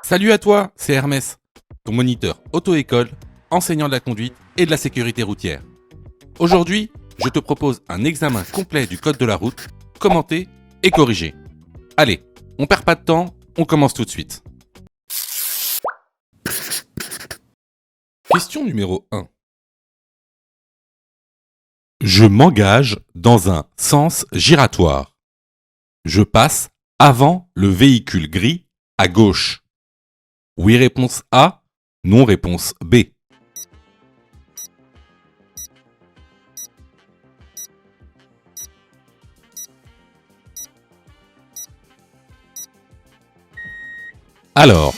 Salut à toi, c'est Hermès, ton moniteur auto-école, enseignant de la conduite et de la sécurité routière. Aujourd'hui, je te propose un examen complet du code de la route, commenté et corrigé. Allez, on perd pas de temps, on commence tout de suite. Question numéro 1. Je m'engage dans un sens giratoire. Je passe avant le véhicule gris à gauche. Oui, réponse A. Non, réponse B. Alors,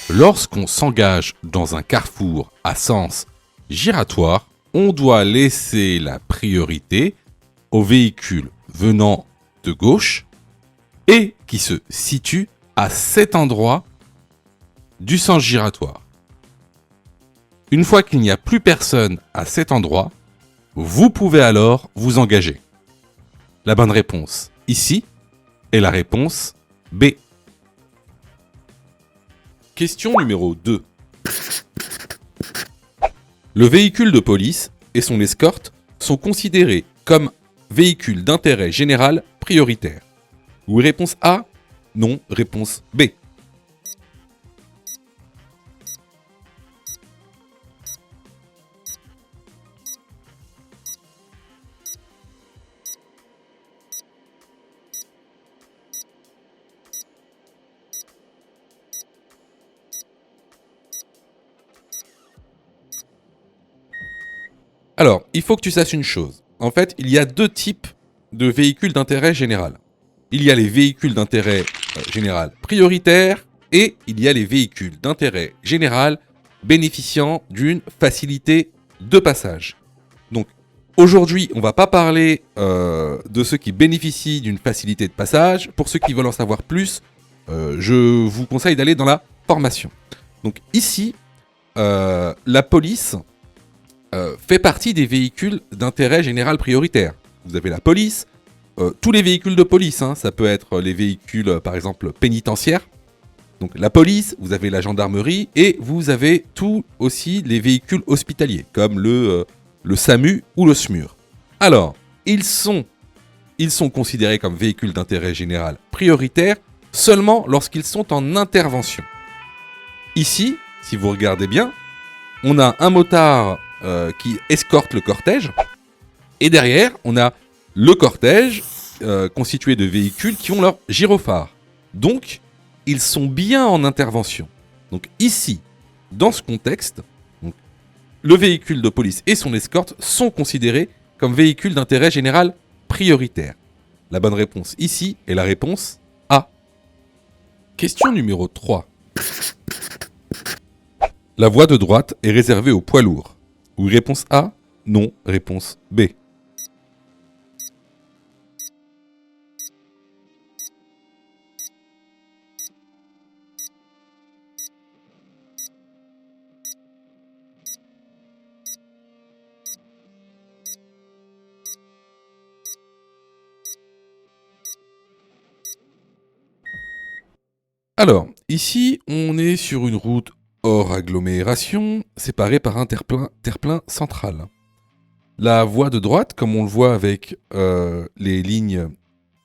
lorsqu'on s'engage dans un carrefour à sens giratoire, on doit laisser la priorité aux véhicules venant de gauche et qui se situent à cet endroit du sens giratoire. Une fois qu'il n'y a plus personne à cet endroit, vous pouvez alors vous engager. La bonne réponse ici est la réponse B. Question numéro 2. Le véhicule de police et son escorte sont considérés comme véhicules d'intérêt général prioritaire. Oui, réponse A. Non, réponse B. Alors, il faut que tu saches une chose. En fait, il y a deux types de véhicules d'intérêt général. Il y a les véhicules d'intérêt général prioritaire et il y a les véhicules d'intérêt général bénéficiant d'une facilité de passage. Donc, aujourd'hui, on ne va pas parler de ceux qui bénéficient d'une facilité de passage. Pour ceux qui veulent en savoir plus, je vous conseille d'aller dans la formation. Donc ici, la police fait partie des véhicules d'intérêt général prioritaire. Vous avez la police, tous les véhicules de police, ça peut être les véhicules par exemple pénitentiaires. Donc la police, vous avez la gendarmerie et vous avez tous aussi les véhicules hospitaliers comme le SAMU ou le SMUR. Alors, ils sont considérés comme véhicules d'intérêt général prioritaire seulement lorsqu'ils sont en intervention. Ici, si vous regardez bien, on a un motard qui escorte le cortège. Et derrière, on a le cortège constitué de véhicules qui ont leur gyrophare. Donc, ils sont bien en intervention. Donc ici, dans ce contexte, donc, le véhicule de police et son escorte sont considérés comme véhicules d'intérêt général prioritaire. La bonne réponse ici est la réponse A. Question numéro 3. La voie de droite est réservée aux poids lourds. Oui, réponse A. Non, réponse B. Alors, ici, on est sur une route hors agglomération, séparée par un terre-plein central. La voie de droite, comme on le voit avec les lignes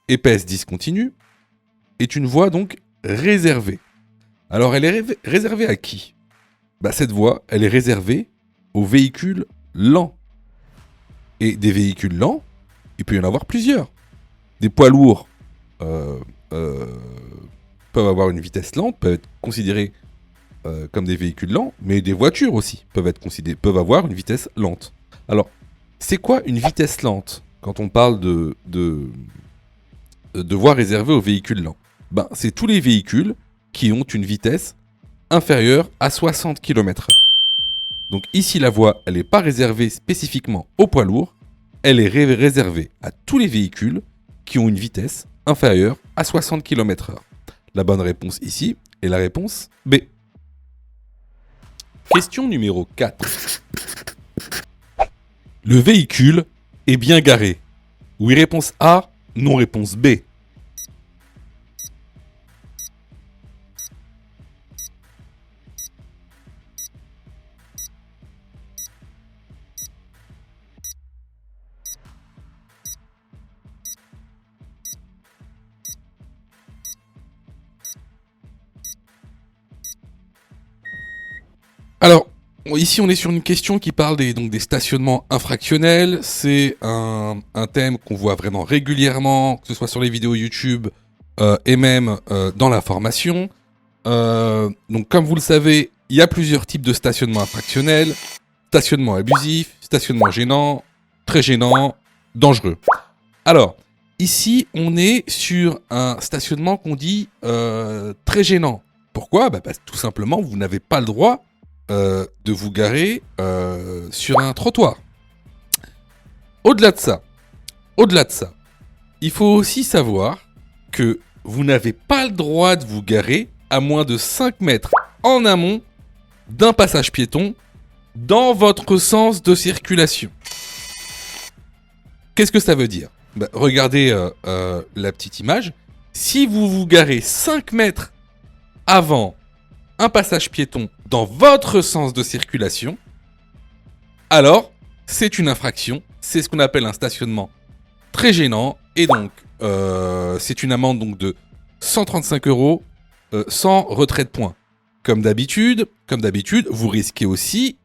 épaisses discontinues, est une voie donc réservée. Alors, elle est réservée à qui ? Cette voie, elle est réservée aux véhicules lents. Et des véhicules lents, il peut y en avoir plusieurs. Des poids lourds peuvent avoir une vitesse lente, peuvent être considérés comme des véhicules lents, mais des voitures aussi peuvent avoir une vitesse lente. Alors, c'est quoi une vitesse lente quand on parle de voies réservées aux véhicules lents ? C'est tous les véhicules qui ont une vitesse inférieure à 60 km/h. Donc ici, la voie, elle n'est pas réservée spécifiquement aux poids lourds, elle est réservée à tous les véhicules qui ont une vitesse inférieure à 60 km/h. La bonne réponse ici est la réponse B. Question numéro 4. Le véhicule est bien garé. Oui, réponse A, non, réponse B. Alors, ici on est sur une question qui parle donc des stationnements infractionnels. C'est un thème qu'on voit vraiment régulièrement, que ce soit sur les vidéos YouTube et même dans la formation. Donc comme vous le savez, il y a plusieurs types de stationnement infractionnel. Stationnement abusif, stationnement gênant, très gênant, dangereux. Alors, ici, on est sur un stationnement qu'on dit très gênant. Pourquoi ? Parce que tout simplement, vous n'avez pas le droit de vous garer sur un trottoir. Au-delà de ça, il faut aussi savoir que vous n'avez pas le droit de vous garer à moins de 5 mètres en amont d'un passage piéton dans votre sens de circulation. Qu'est-ce que ça veut dire ? Regardez la petite image. Si vous vous garez 5 mètres avant un passage piéton dans votre sens de circulation, alors c'est une infraction. C'est ce qu'on appelle un stationnement très gênant. Et donc, c'est une amende donc, de 135 € sans retrait de points. Comme d'habitude, vous risquez aussi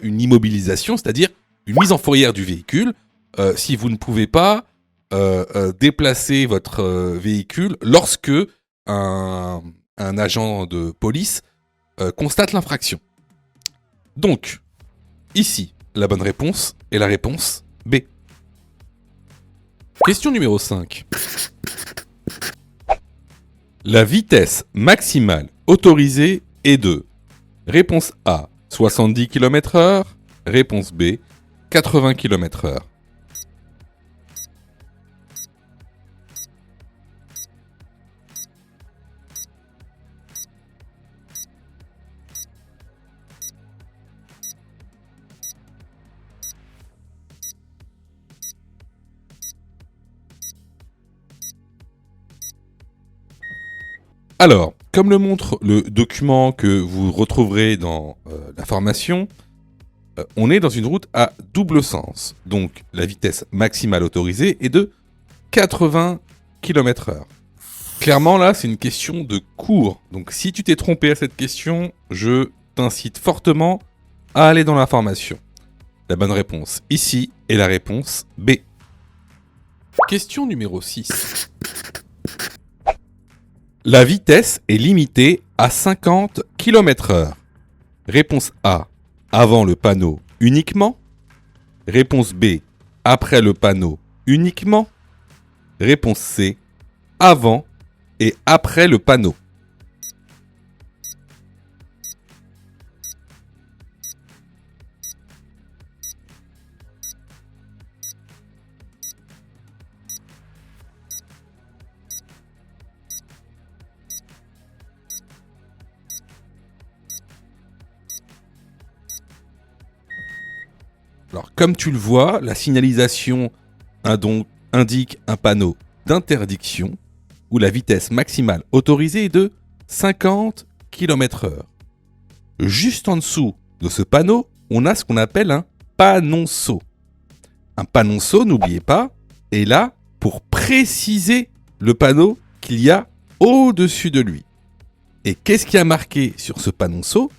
une immobilisation, c'est-à-dire une mise en fourrière du véhicule, si vous ne pouvez pas déplacer votre véhicule lorsque un agent de police constate l'infraction. Donc, ici, la bonne réponse est la réponse B. Question numéro 5. La vitesse maximale autorisée est de réponse A, 70 km/h, réponse B, 80 km/h. Alors, comme le montre le document que vous retrouverez dans la formation, on est dans une route à double sens. Donc, la vitesse maximale autorisée est de 80 km/h. Clairement, là, c'est une question de cours. Donc, si tu t'es trompé à cette question, je t'incite fortement à aller dans la formation. La bonne réponse ici est la réponse B. Question numéro 6. La vitesse est limitée à 50 km/h. Réponse A, avant le panneau uniquement. Réponse B, après le panneau uniquement. Réponse C, avant et après le panneau. Alors, comme tu le vois, la signalisation indique un panneau d'interdiction où la vitesse maximale autorisée est de 50 km/h. Juste en dessous de ce panneau, on a ce qu'on appelle un panonceau. Un panonceau, n'oubliez pas, est là pour préciser le panneau qu'il y a au-dessus de lui. Et qu'est-ce qui a marqué sur ce panonceau ?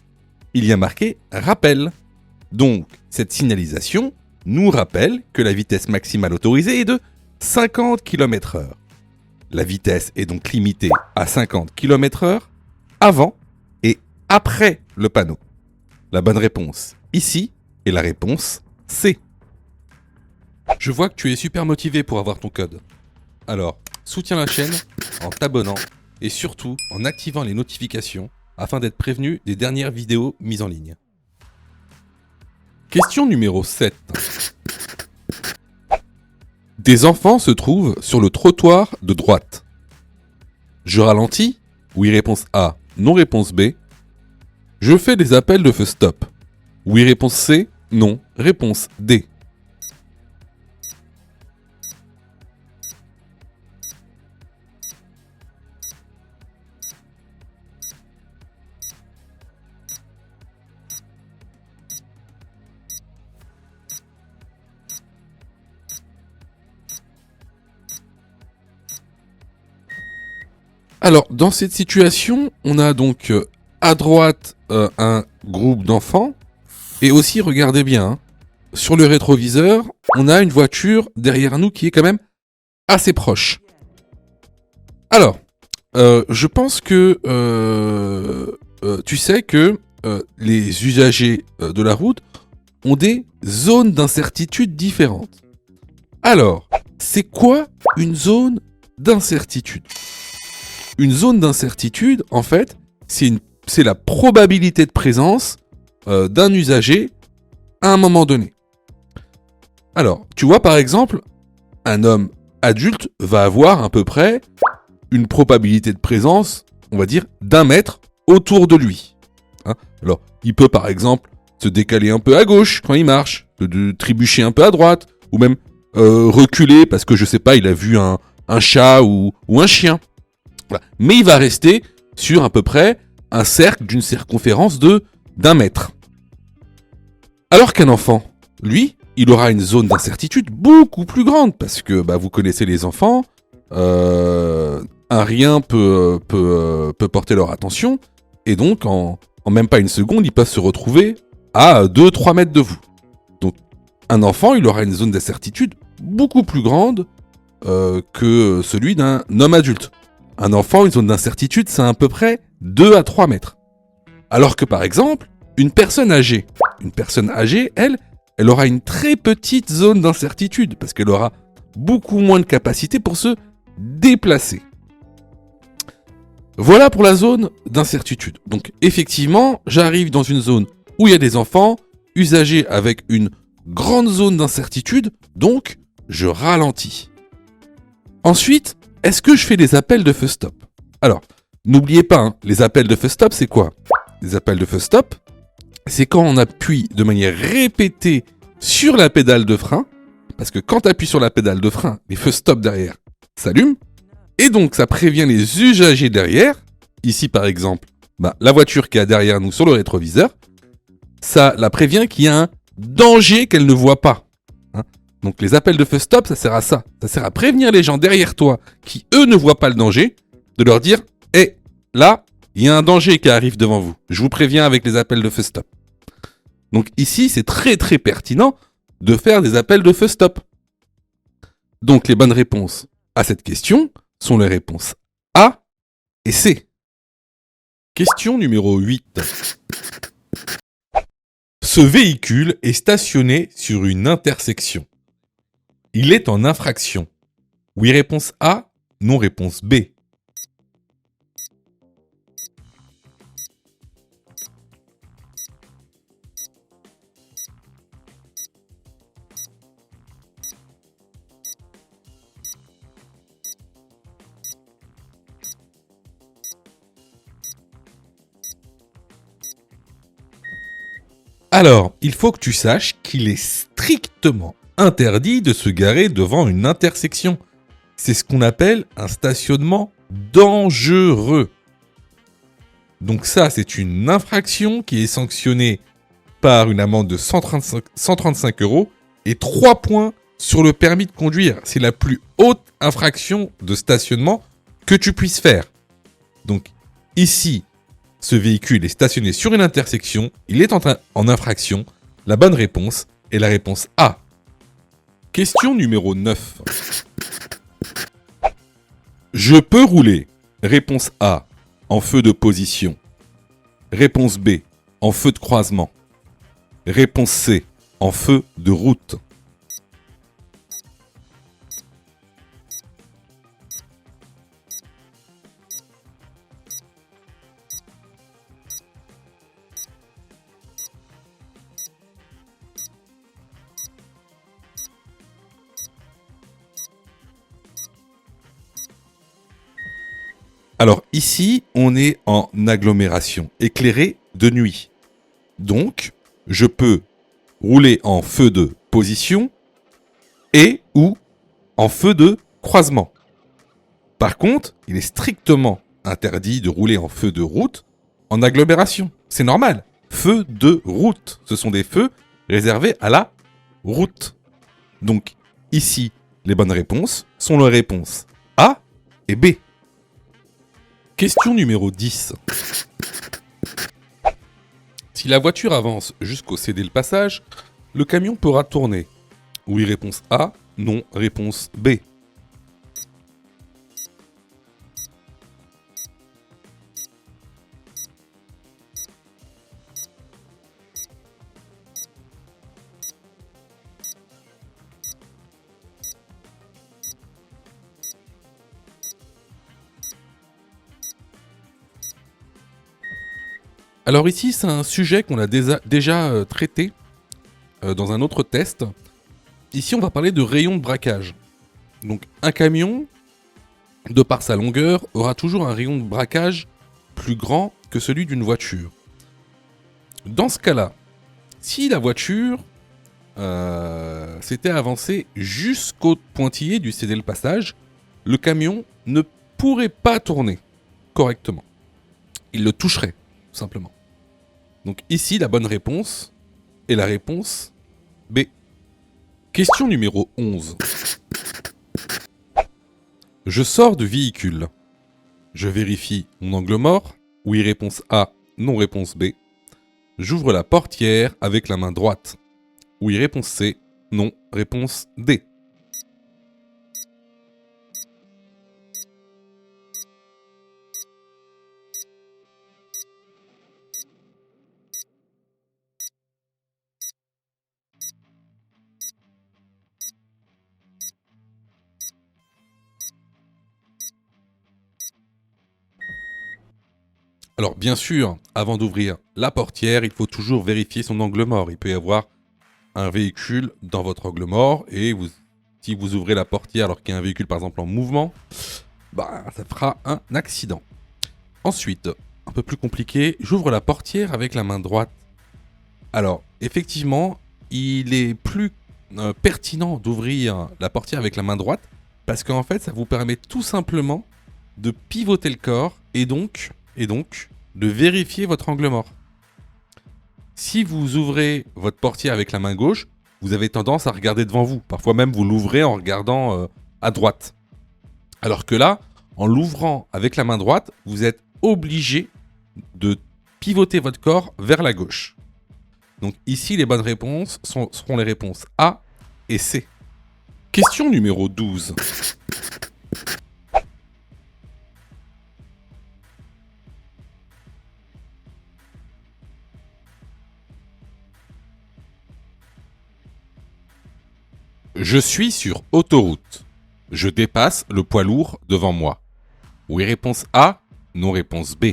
Il y a marqué « rappel ». Donc, cette signalisation nous rappelle que la vitesse maximale autorisée est de 50 km/h. La vitesse est donc limitée à 50 km/h avant et après le panneau. La bonne réponse ici est la réponse C. Je vois que tu es super motivé pour avoir ton code. Alors, soutiens la chaîne en t'abonnant et surtout en activant les notifications afin d'être prévenu des dernières vidéos mises en ligne. Question numéro 7. Des enfants se trouvent sur le trottoir de droite. Je ralentis ? Oui, réponse A. Non, réponse B. Je fais des appels de feu stop. Oui, réponse C. Non, réponse D. Alors, dans cette situation, on a donc à droite un groupe d'enfants. Et aussi, regardez bien, hein, sur le rétroviseur, on a une voiture derrière nous qui est quand même assez proche. Alors, je pense que tu sais que les usagers de la route ont des zones d'incertitude différentes. Alors, c'est quoi une zone d'incertitude ? Une zone d'incertitude, en fait, c'est la probabilité de présence d'un usager à un moment donné. Alors, tu vois par exemple, un homme adulte va avoir à peu près une probabilité de présence, on va dire, d'1 mètre autour de lui. Hein, alors, il peut par exemple se décaler un peu à gauche quand il marche, de trébucher un peu à droite, ou même reculer parce que je sais pas, il a vu un chat ou un chien. Voilà. Mais il va rester sur à peu près un cercle d'une circonférence de d'1 mètre. Alors qu'un enfant, lui, il aura une zone d'incertitude beaucoup plus grande parce que vous connaissez les enfants, un rien peut porter leur attention et donc en même pas une seconde, ils peuvent se retrouver à 2-3 mètres de vous. Donc un enfant, il aura une zone d'incertitude beaucoup plus grande que celui d'un homme adulte. Un enfant, une zone d'incertitude, c'est à peu près 2 à 3 mètres. Alors que par exemple, une personne âgée, elle aura une très petite zone d'incertitude parce qu'elle aura beaucoup moins de capacité pour se déplacer. Voilà pour la zone d'incertitude. Donc effectivement, j'arrive dans une zone où il y a des enfants, usagers avec une grande zone d'incertitude, donc je ralentis. Ensuite, est-ce que je fais des appels de feu stop ? Alors, n'oubliez pas, hein, les appels de feu stop, c'est quoi ? Les appels de feu stop, c'est quand on appuie de manière répétée sur la pédale de frein, parce que quand tu appuies sur la pédale de frein, les feux stop derrière s'allument, et donc ça prévient les usagers derrière, ici par exemple, la voiture qui est derrière nous sur le rétroviseur, ça la prévient qu'il y a un danger qu'elle ne voit pas. Hein, donc les appels de feu stop, ça sert à ça. Ça sert à prévenir les gens derrière toi qui, eux, ne voient pas le danger, de leur dire « Hé, là, il y a un danger qui arrive devant vous. Je vous préviens avec les appels de feu stop. » Donc ici, c'est très très pertinent de faire des appels de feu stop. Donc les bonnes réponses à cette question sont les réponses A et C. Question numéro 8. Ce véhicule est stationné sur une intersection. Il est en infraction. Oui, réponse A, non, réponse B. Alors, il faut que tu saches qu'il est strictement interdit de se garer devant une intersection. C'est ce qu'on appelle un stationnement dangereux. Donc ça, c'est une infraction qui est sanctionnée par une amende de 135 € et 3 points sur le permis de conduire. C'est la plus haute infraction de stationnement que tu puisses faire. Donc ici, ce véhicule est stationné sur une intersection, il est en infraction. La bonne réponse est la réponse A. Question numéro 9. Je peux rouler. Réponse A, en feu de position. Réponse B, en feu de croisement. Réponse C, en feu de route. Alors ici, on est en agglomération, éclairée de nuit. Donc, je peux rouler en feu de position et ou en feu de croisement. Par contre, il est strictement interdit de rouler en feu de route en agglomération. C'est normal. Feu de route. Ce sont des feux réservés à la route. Donc, ici, les bonnes réponses sont les réponses A et B. Question numéro 10. Si la voiture avance jusqu'au céder le passage, le camion pourra tourner. Oui, réponse A. Non, réponse B. Alors ici, c'est un sujet qu'on a déjà traité dans un autre test. Ici, on va parler de rayon de braquage. Donc un camion, de par sa longueur, aura toujours un rayon de braquage plus grand que celui d'une voiture. Dans ce cas-là, si la voiture s'était avancée jusqu'au pointillé du céder le passage, le camion ne pourrait pas tourner correctement. Il le toucherait, tout simplement. Donc ici, la bonne réponse est la réponse B. Question numéro 11. Je sors du véhicule. Je vérifie mon angle mort. Oui, réponse A. Non, réponse B. J'ouvre la portière avec la main droite. Oui, réponse C. Non, réponse D. Alors bien sûr, avant d'ouvrir la portière, il faut toujours vérifier son angle mort. Il peut y avoir un véhicule dans votre angle mort et si vous ouvrez la portière alors qu'il y a un véhicule par exemple en mouvement, ça fera un accident. Ensuite, un peu plus compliqué, j'ouvre la portière avec la main droite. Alors effectivement, il est plus pertinent d'ouvrir la portière avec la main droite parce qu'en fait ça vous permet tout simplement de pivoter le corps et donc de vérifier votre angle mort. Si vous ouvrez votre portière avec la main gauche, vous avez tendance à regarder devant vous. Parfois même, vous l'ouvrez en regardant à droite. Alors que là, en l'ouvrant avec la main droite, vous êtes obligé de pivoter votre corps vers la gauche. Donc ici, les bonnes réponses seront les réponses A et C. Question numéro 12. Je suis sur autoroute. Je dépasse le poids lourd devant moi. Oui, réponse A. Non, réponse B.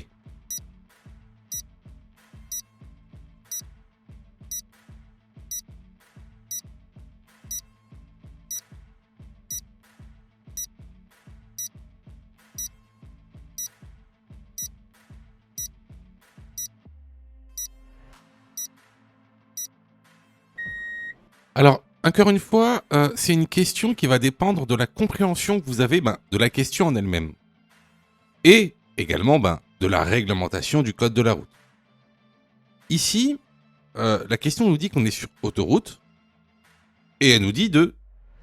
Alors, encore une fois, c'est une question qui va dépendre de la compréhension que vous avez de la question en elle-même. Et également de la réglementation du code de la route. Ici, la question nous dit qu'on est sur autoroute et elle nous dit de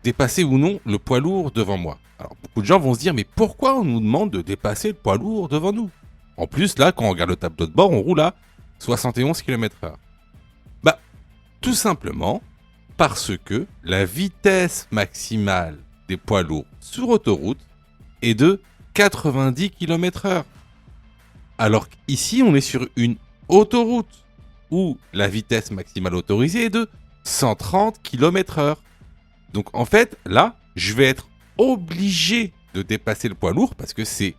dépasser ou non le poids lourd devant moi. Alors, beaucoup de gens vont se dire, mais pourquoi on nous demande de dépasser le poids lourd devant nous? En plus, là, quand on regarde le tableau de bord, on roule à 71 km/h. Tout simplement parce que la vitesse maximale des poids lourds sur autoroute est de 90 km/h. Alors qu'ici, on est sur une autoroute où la vitesse maximale autorisée est de 130 km/h. Donc en fait, là, je vais être obligé de dépasser le poids lourd parce que c'est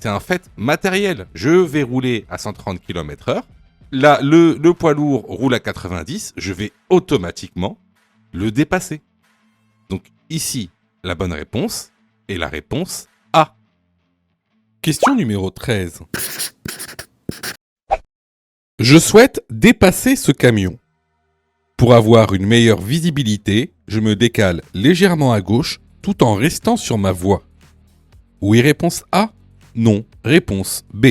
un fait matériel. Je vais rouler à 130 km/h. Là, le poids lourd roule à 90, je vais automatiquement le dépasser. Donc ici, la bonne réponse est la réponse A. Question numéro 13. Je souhaite dépasser ce camion. Pour avoir une meilleure visibilité, je me décale légèrement à gauche tout en restant sur ma voie. Oui, réponse A. Non, réponse B.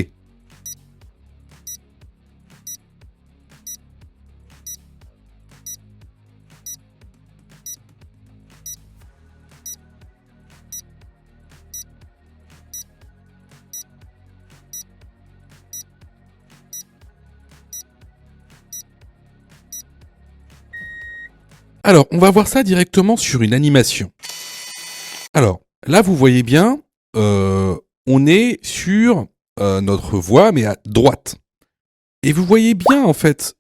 Alors, on va voir ça directement sur une animation. Alors, là, vous voyez bien, on est sur notre voie, mais à droite. Et vous voyez bien, en fait,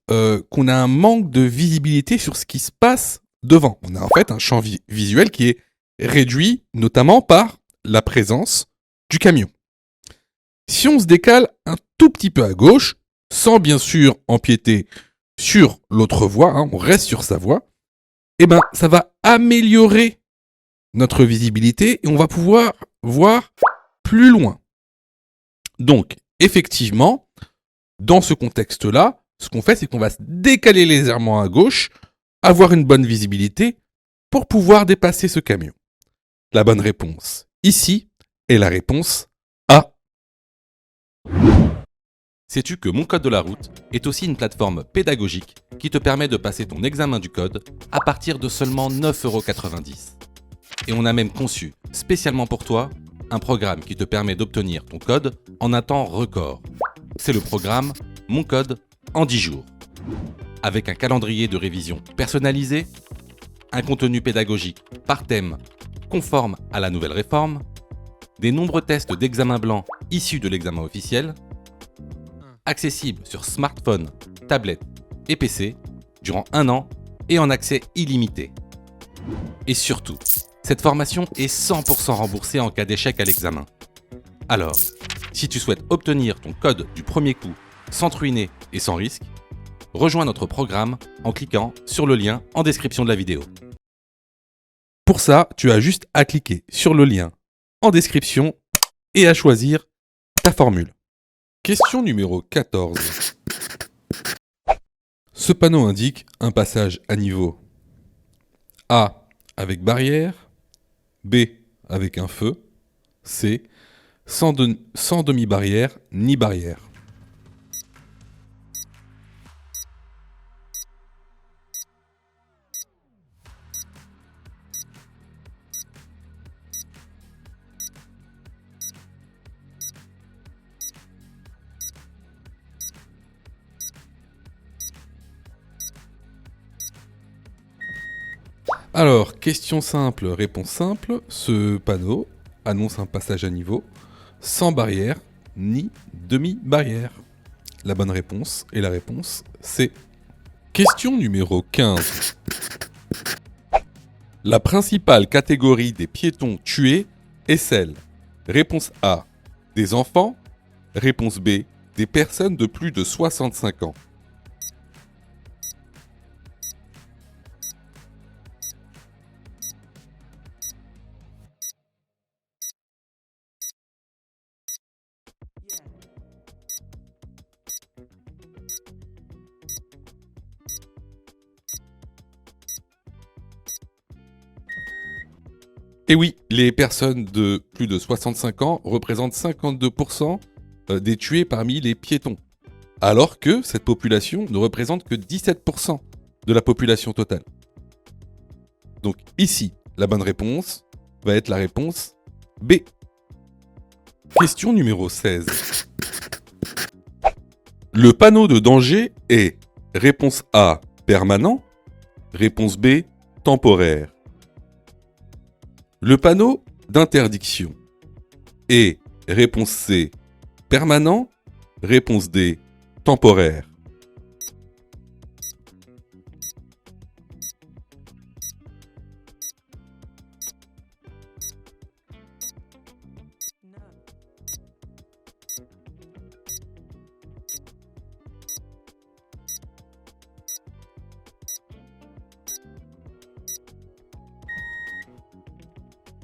qu'on a un manque de visibilité sur ce qui se passe devant. On a en fait un champ visuel qui est réduit, notamment par la présence du camion. Si on se décale un tout petit peu à gauche, sans bien sûr empiéter sur l'autre voie, on reste sur sa voie, eh ben, ça va améliorer notre visibilité et on va pouvoir voir plus loin. Donc, effectivement, dans ce contexte-là, ce qu'on fait, c'est qu'on va se décaler légèrement à gauche, avoir une bonne visibilité pour pouvoir dépasser ce camion. La bonne réponse ici est la réponse A. Sais-tu que Mon Code de la route est aussi une plateforme pédagogique qui te permet de passer ton examen du code à partir de seulement 9,90 €. Et on a même conçu, spécialement pour toi, un programme qui te permet d'obtenir ton code en un temps record. C'est le programme Mon Code en 10 jours. Avec un calendrier de révision personnalisé, un contenu pédagogique par thème conforme à la nouvelle réforme, des nombreux tests d'examen blanc issus de l'examen officiel, accessible sur smartphone, tablette et PC durant 1 an et en accès illimité. Et surtout, cette formation est 100% remboursée en cas d'échec à l'examen. Alors, si tu souhaites obtenir ton code du premier coup sans te ruiner et sans risque, rejoins notre programme en cliquant sur le lien en description de la vidéo. Pour ça, tu as juste à cliquer sur le lien en description et à choisir ta formule. Question numéro 14. Ce panneau indique un passage à niveau A avec barrière, B avec un feu, C sans demi-barrière ni barrière. Alors, question simple, réponse simple. Ce panneau annonce un passage à niveau sans barrière ni demi-barrière. La bonne réponse est la réponse C. Question numéro 15. La principale catégorie des piétons tués est celle. Réponse A, des enfants. Réponse B, des personnes de plus de 65 ans. Et oui, les personnes de plus de 65 ans représentent 52% des tués parmi les piétons, alors que cette population ne représente que 17% de la population totale. Donc ici, la bonne réponse va être la réponse B. Question numéro 16. Le panneau de danger est réponse A, permanent, réponse B, temporaire. Le panneau d'interdiction est réponse C, permanent, réponse D, temporaire.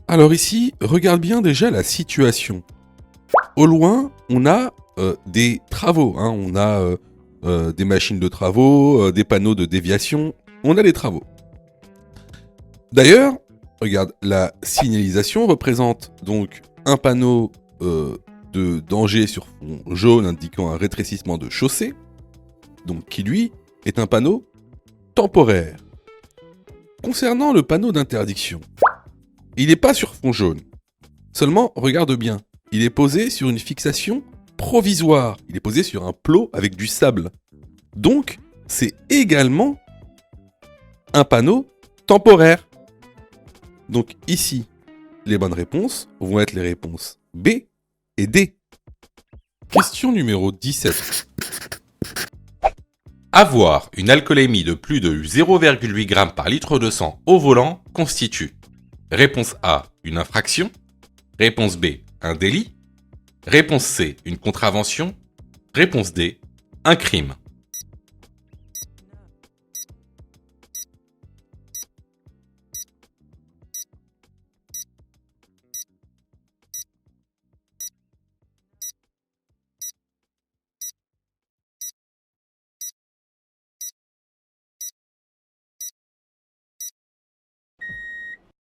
Alors ici, regarde bien déjà la situation. Au loin, on a des travaux, on a des machines de travaux, des panneaux de déviation, on a des travaux. D'ailleurs, regarde, la signalisation représente donc un panneau de danger sur fond jaune indiquant un rétrécissement de chaussée, donc qui lui est un panneau temporaire. Concernant le panneau d'interdiction, il n'est pas sur fond jaune. Seulement, regarde bien, il est posé sur une fixation provisoire. Il est posé sur un plot avec du sable. Donc, c'est également un panneau temporaire. Donc ici, les bonnes réponses vont être les réponses B et D. Question numéro 17. Avoir une alcoolémie de plus de 0,8 g par litre de sang au volant constitue réponse A, une infraction, réponse B, un délit, réponse C, une contravention, réponse D, un crime.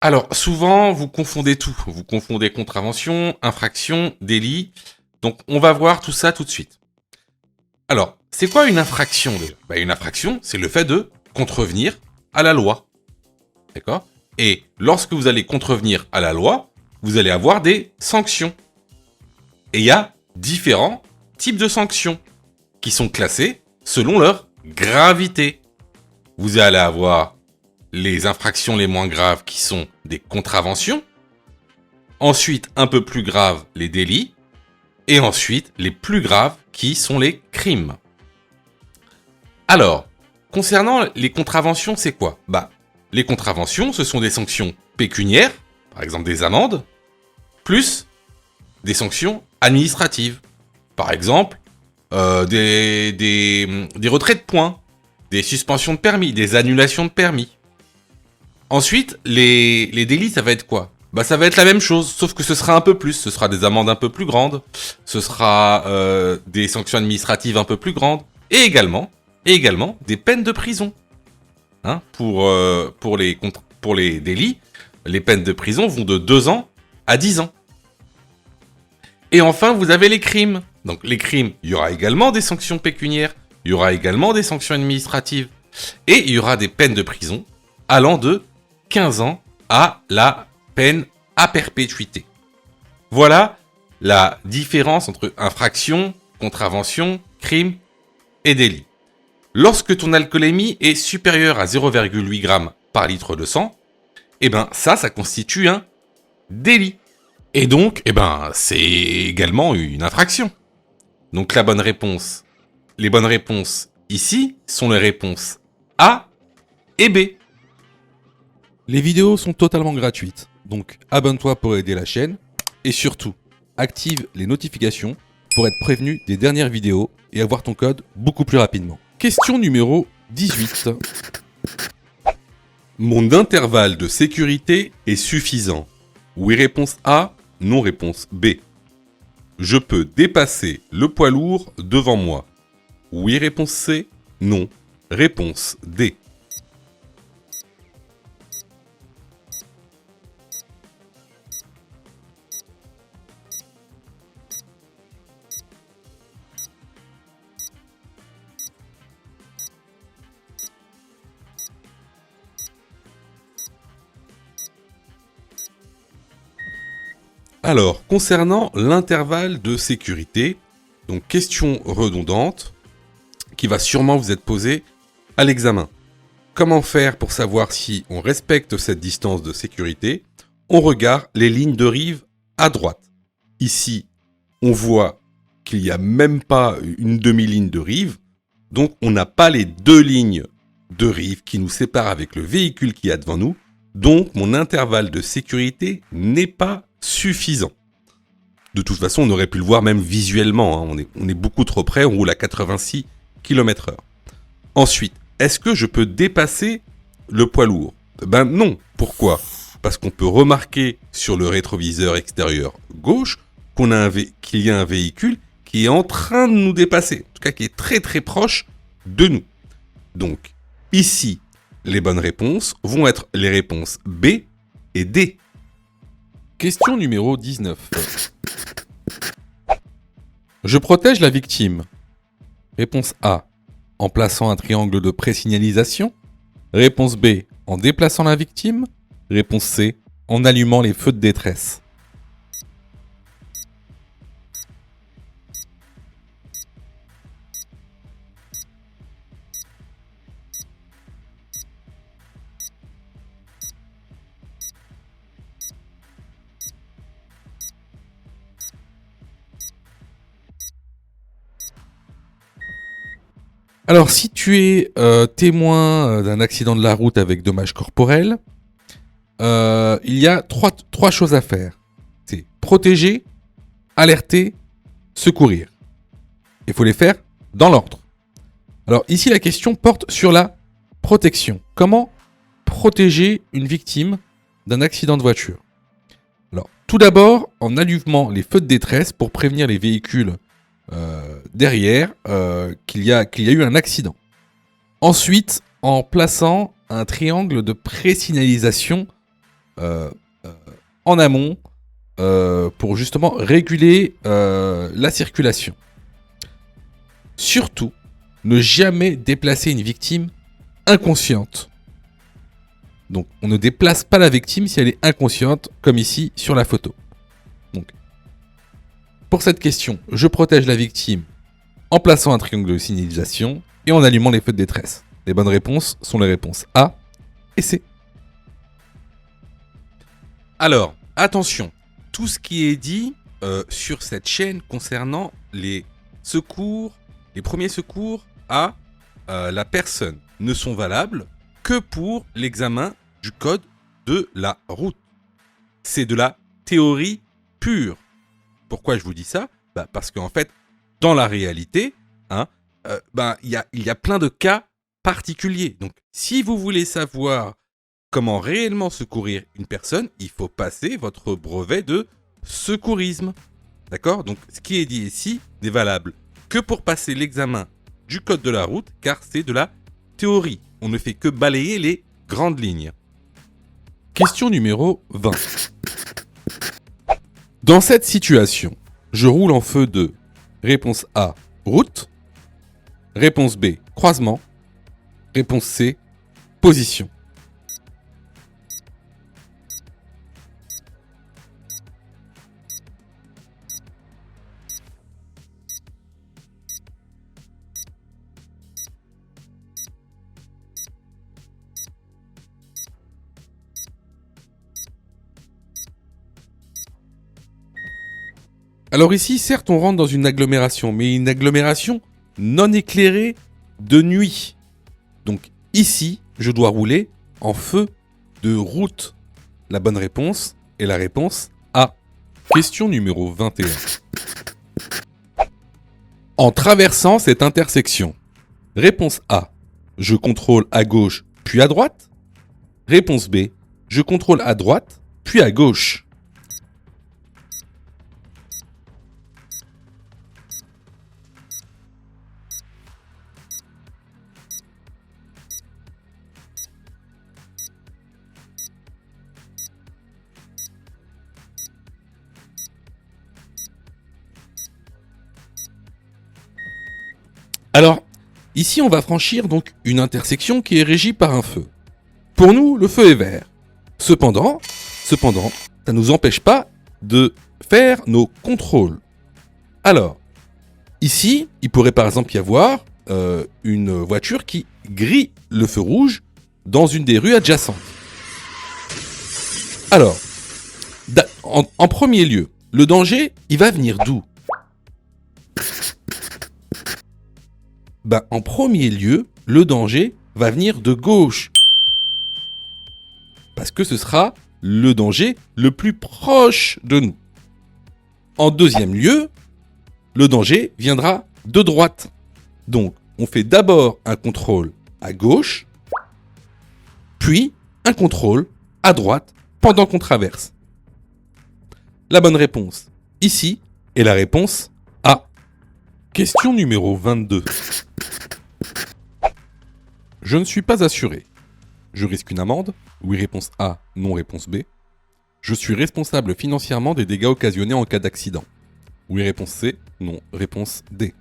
Alors, souvent, vous confondez tout. Vous confondez contravention, infraction, délit. Donc, on va voir tout ça tout de suite. Alors, c'est quoi une infraction déjà ? Une infraction, c'est le fait de contrevenir à la loi. D'accord ? Et lorsque vous allez contrevenir à la loi, vous allez avoir des sanctions. Et il y a différents types de sanctions qui sont classées selon leur gravité. Vous allez avoir les infractions les moins graves qui sont des contraventions. Ensuite, un peu plus graves, les délits. Et ensuite, les plus graves qui sont les crimes. Alors, concernant les contraventions, c'est quoi ? Les contraventions, ce sont des sanctions pécuniaires, par exemple des amendes, plus des sanctions administratives. Par exemple, des retraits de points, des suspensions de permis, des annulations de permis. Ensuite, les délits, ça va être quoi ? Ça va être la même chose, sauf que ce sera un peu plus. Ce sera des amendes un peu plus grandes, ce sera des sanctions administratives un peu plus grandes, et également des peines de prison. Hein, pour les délits, les peines de prison vont de 2 ans à 10 ans. Et enfin, vous avez les crimes. Donc les crimes, il y aura également des sanctions pécuniaires, il y aura également des sanctions administratives, et il y aura des peines de prison allant de 15 ans à la peine à perpétuité. Voilà la différence entre infraction, contravention, crime et délit. Lorsque ton alcoolémie est supérieure à 0,8 g par litre de sang, ça constitue un délit. Et donc, c'est également une infraction. Donc les bonnes réponses ici sont les réponses A et B. Les vidéos sont totalement gratuites, donc abonne-toi pour aider la chaîne et surtout, active les notifications pour être prévenu des dernières vidéos et avoir ton code beaucoup plus rapidement. Question numéro 18. Mon intervalle de sécurité est suffisant. Oui, réponse A, non, réponse B. Je peux dépasser le poids lourd devant moi. Oui, réponse C, non, réponse D. Alors, concernant l'intervalle de sécurité, donc question redondante, qui va sûrement vous être posée à l'examen. Comment faire pour savoir si on respecte cette distance de sécurité ? On regarde les lignes de rive à droite. Ici, on voit qu'il n'y a même pas une demi-ligne de rive, donc on n'a pas les 2 lignes de rive qui nous séparent avec le véhicule qui est devant nous, donc mon intervalle de sécurité n'est pas suffisant. De toute façon, on aurait pu le voir même visuellement, hein. On est beaucoup trop près, on roule à 86 km/h. Ensuite, est-ce que je peux dépasser le poids lourd ? Non. Pourquoi ? Parce qu'on peut remarquer sur le rétroviseur extérieur gauche qu'il y a un véhicule qui est en train de nous dépasser, en tout cas qui est très très proche de nous. Donc, ici, les bonnes réponses vont être les réponses B et D. Question numéro 19. Je protège la victime. Réponse A, en plaçant un triangle de présignalisation. Réponse B, en déplaçant la victime. Réponse C, en allumant les feux de détresse. Alors, si tu es témoin d'un accident de la route avec dommages corporels, il y a trois choses à faire. C'est protéger, alerter, secourir. Il faut les faire dans l'ordre. Alors ici, la question porte sur la protection. Comment protéger une victime d'un accident de voiture? Alors, tout d'abord, en allumant les feux de détresse pour prévenir les véhicules derrière qu'il y a eu un accident. Ensuite, en plaçant un triangle de présignalisation en amont pour justement réguler la circulation. Surtout, ne jamais déplacer une victime inconsciente. Donc, on ne déplace pas la victime si elle est inconsciente, comme ici sur la photo. Donc, pour cette question, je protège la victime en plaçant un triangle de signalisation et en allumant les feux de détresse. Les bonnes réponses sont les réponses A et C. Alors, attention, tout ce qui est dit sur cette chaîne concernant les secours, les premiers secours à la personne ne sont valables que pour l'examen du code de la route. C'est de la théorie pure. Pourquoi je vous dis ça? Parce qu'en fait, dans la réalité, il y a plein de cas particuliers. Donc, si vous voulez savoir comment réellement secourir une personne, il faut passer votre brevet de secourisme. D'accord? Donc, ce qui est dit ici n'est valable que pour passer l'examen du code de la route, car c'est de la théorie. On ne fait que balayer les grandes lignes. Question numéro 20. Dans cette situation, je roule en feu de réponse A, route, réponse B, croisement, réponse C, position. Alors ici, certes, on rentre dans une agglomération, mais une agglomération non éclairée de nuit. Donc ici, je dois rouler en feu de route. La bonne réponse est la réponse A. Question numéro 21. En traversant cette intersection, réponse A, je contrôle à gauche puis à droite. Réponse B, je contrôle à droite puis à gauche. Alors, ici, on va franchir donc une intersection qui est régie par un feu. Pour nous, le feu est vert. Cependant, ça ne nous empêche pas de faire nos contrôles. Alors, ici, il pourrait par exemple y avoir une voiture qui grille le feu rouge dans une des rues adjacentes. Alors, en premier lieu, le danger, il va venir d'où? En premier lieu, le danger va venir de gauche. Parce que ce sera le danger le plus proche de nous. En deuxième lieu, le danger viendra de droite. Donc, on fait d'abord un contrôle à gauche, puis un contrôle à droite pendant qu'on traverse. La bonne réponse ici est la réponse A. Question numéro 22. Je ne suis pas assuré. Je risque une amende? Oui, réponse A, non, réponse B. Je suis responsable financièrement des dégâts occasionnés en cas d'accident. Oui, réponse C, non, réponse D.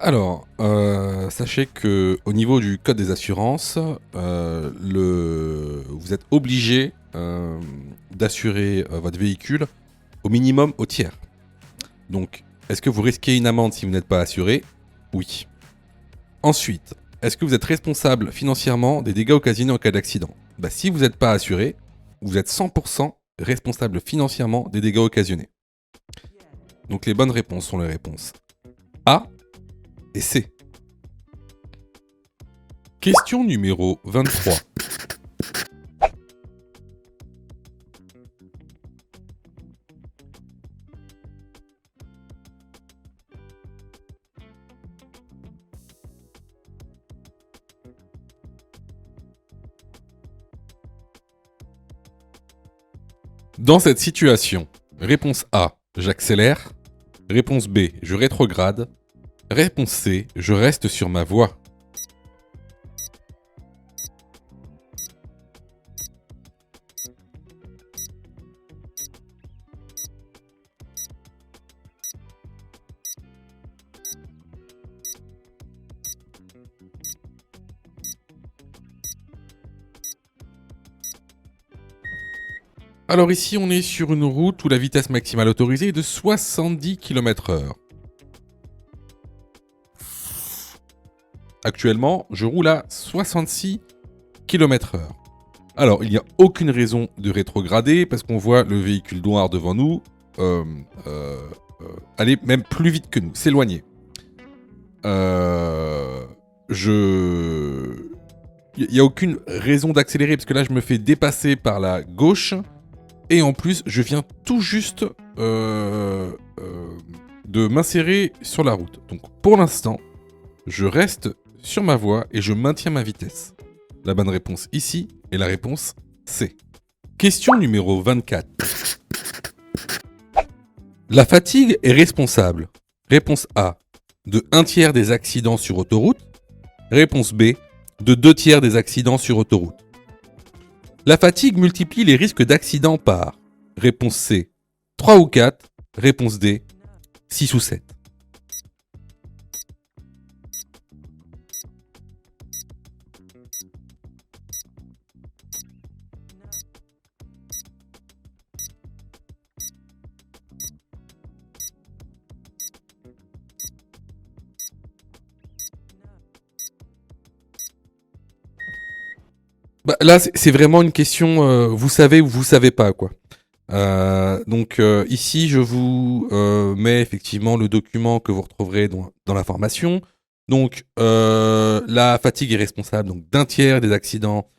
Alors, sachez que au niveau du code des assurances, vous êtes obligé d'assurer votre véhicule au minimum au tiers. Donc, est-ce que vous risquez une amende si vous n'êtes pas assuré? Oui. Ensuite, est-ce que vous êtes responsable financièrement des dégâts occasionnés en cas d'accident? Si vous n'êtes pas assuré, vous êtes 100% responsable financièrement des dégâts occasionnés. Donc les bonnes réponses sont les réponses A et C. Question numéro 23. Dans cette situation, réponse A, j'accélère. Réponse B, je rétrograde. Réponse C, je reste sur ma voie. Alors ici, on est sur une route où la vitesse maximale autorisée est de 70 km/h. Actuellement, je roule à 66 km/h. Alors, il n'y a aucune raison de rétrograder parce qu'on voit le véhicule noir devant nous aller même plus vite que nous, s'éloigner. Il n'y a aucune raison d'accélérer parce que là, je me fais dépasser par la gauche. Et en plus, je viens tout juste de m'insérer sur la route. Donc pour l'instant, je reste sur ma voie et je maintiens ma vitesse. La bonne réponse ici est la réponse C. Question numéro 24. La fatigue est responsable. Réponse A, de 1/3 des accidents sur autoroute. Réponse B, de 2/3 des accidents sur autoroute. La fatigue multiplie les risques d'accident par réponse C, 3 ou 4, réponse D, 6 ou 7. Là, c'est vraiment une question, vous savez ou vous savez pas, quoi. Donc ici, je vous mets effectivement le document que vous retrouverez dans la formation. Donc la fatigue est responsable donc d'1/3 des accidents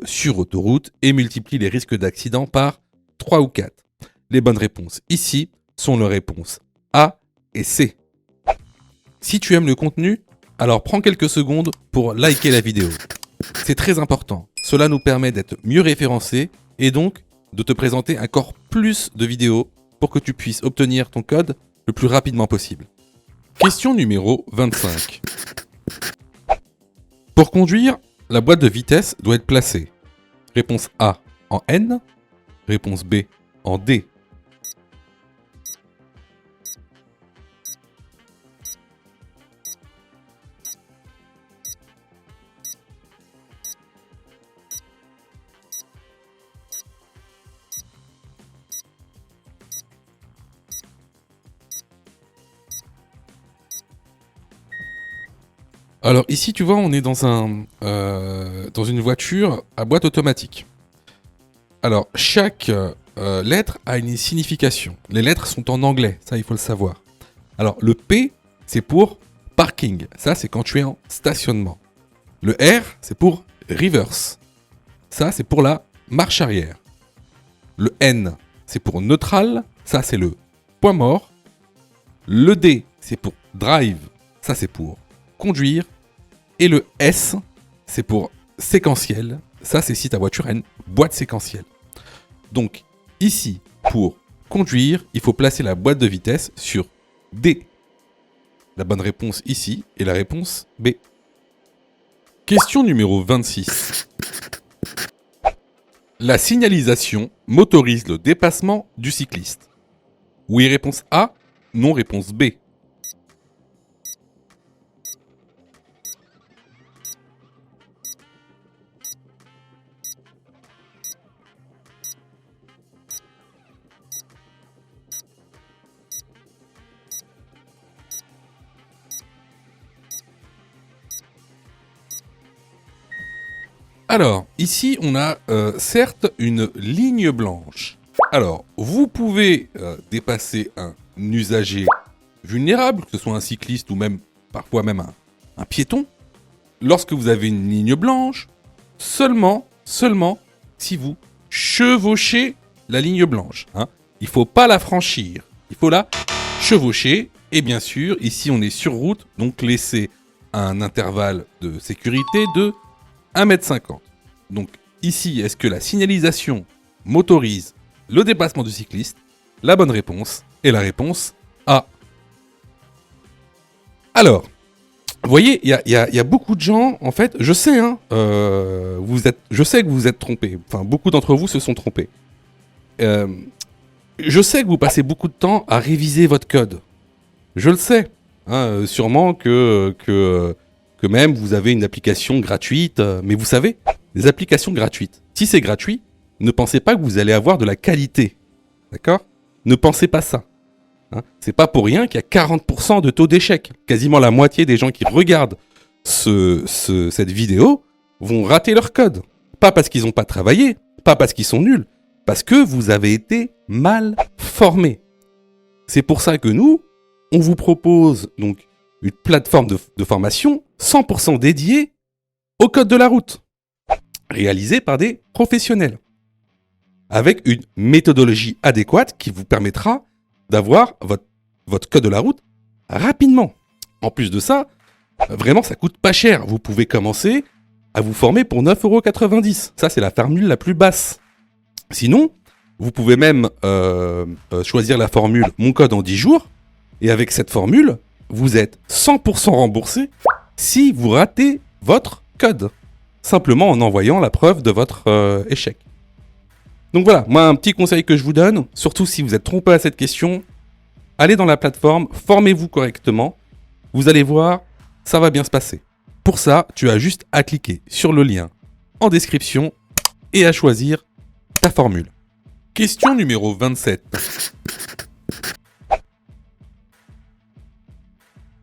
sur autoroute et multiplie les risques d'accident par 3 ou 4. Les bonnes réponses ici sont les réponses A et C. Si tu aimes le contenu, alors prends quelques secondes pour liker la vidéo. C'est très important. Cela nous permet d'être mieux référencés et donc de te présenter encore plus de vidéos pour que tu puisses obtenir ton code le plus rapidement possible. Question numéro 25. Pour conduire, la boîte de vitesse doit être placée. Réponse A en N, réponse B en D. Alors ici, tu vois, on est dans une voiture à boîte automatique. Alors, chaque lettre a une signification. Les lettres sont en anglais, ça il faut le savoir. Alors, le P, c'est pour parking. Ça, c'est quand tu es en stationnement. Le R, c'est pour reverse. Ça, c'est pour la marche arrière. Le N, c'est pour neutral. Ça, c'est le point mort. Le D, c'est pour drive. Ça, c'est pour conduire. Et le S, c'est pour séquentiel. Ça, c'est si ta voiture a une boîte séquentielle. Donc, ici, pour conduire, il faut placer la boîte de vitesse sur D. La bonne réponse ici est la réponse B. Question numéro 26. La signalisation motorise le dépassement du cycliste. Oui, réponse A. Non, réponse B. Alors, ici, on a certes une ligne blanche. Alors, vous pouvez dépasser un usager vulnérable, que ce soit un cycliste ou même parfois même un piéton, lorsque vous avez une ligne blanche, seulement si vous chevauchez la ligne blanche. Hein. Il ne faut pas la franchir, il faut la chevaucher. Et bien sûr, ici on est sur route, donc laissez un intervalle de sécurité de 1,50 m. Donc ici, est-ce que la signalisation m'autorise le déplacement du cycliste? La bonne réponse est la réponse A. Alors, vous voyez, il y a beaucoup de gens, en fait, je sais, hein, je sais que vous vous êtes trompés. Enfin, beaucoup d'entre vous se sont trompés. Je sais que vous passez beaucoup de temps à réviser votre code. Je le sais. Hein, sûrement que même vous avez une application gratuite. Mais vous savez, les applications gratuites, si c'est gratuit, ne pensez pas que vous allez avoir de la qualité. D'accord? Ne pensez pas ça. Hein, c'est pas pour rien qu'il y a 40% de taux d'échec. Quasiment la moitié des gens qui regardent cette vidéo vont rater leur code. Pas parce qu'ils n'ont pas travaillé, pas parce qu'ils sont nuls, parce que vous avez été mal formés. C'est pour ça que nous, on vous propose donc une plateforme de formation 100% dédiée au code de la route, réalisée par des professionnels, avec une méthodologie adéquate qui vous permettra d'avoir votre code de la route rapidement. En plus de ça, vraiment, ça coûte pas cher. Vous pouvez commencer à vous former pour 9,90 €. Ça, c'est la formule la plus basse. Sinon, vous pouvez même choisir la formule « Mon code en 10 jours ». Et avec cette formule, vous êtes 100% remboursé si vous ratez votre code. Simplement en envoyant la preuve de votre échec. Donc voilà, moi un petit conseil que je vous donne, surtout si vous êtes trompé à cette question, allez dans la plateforme, formez-vous correctement, vous allez voir, ça va bien se passer. Pour ça, tu as juste à cliquer sur le lien en description et à choisir ta formule. Question numéro 27.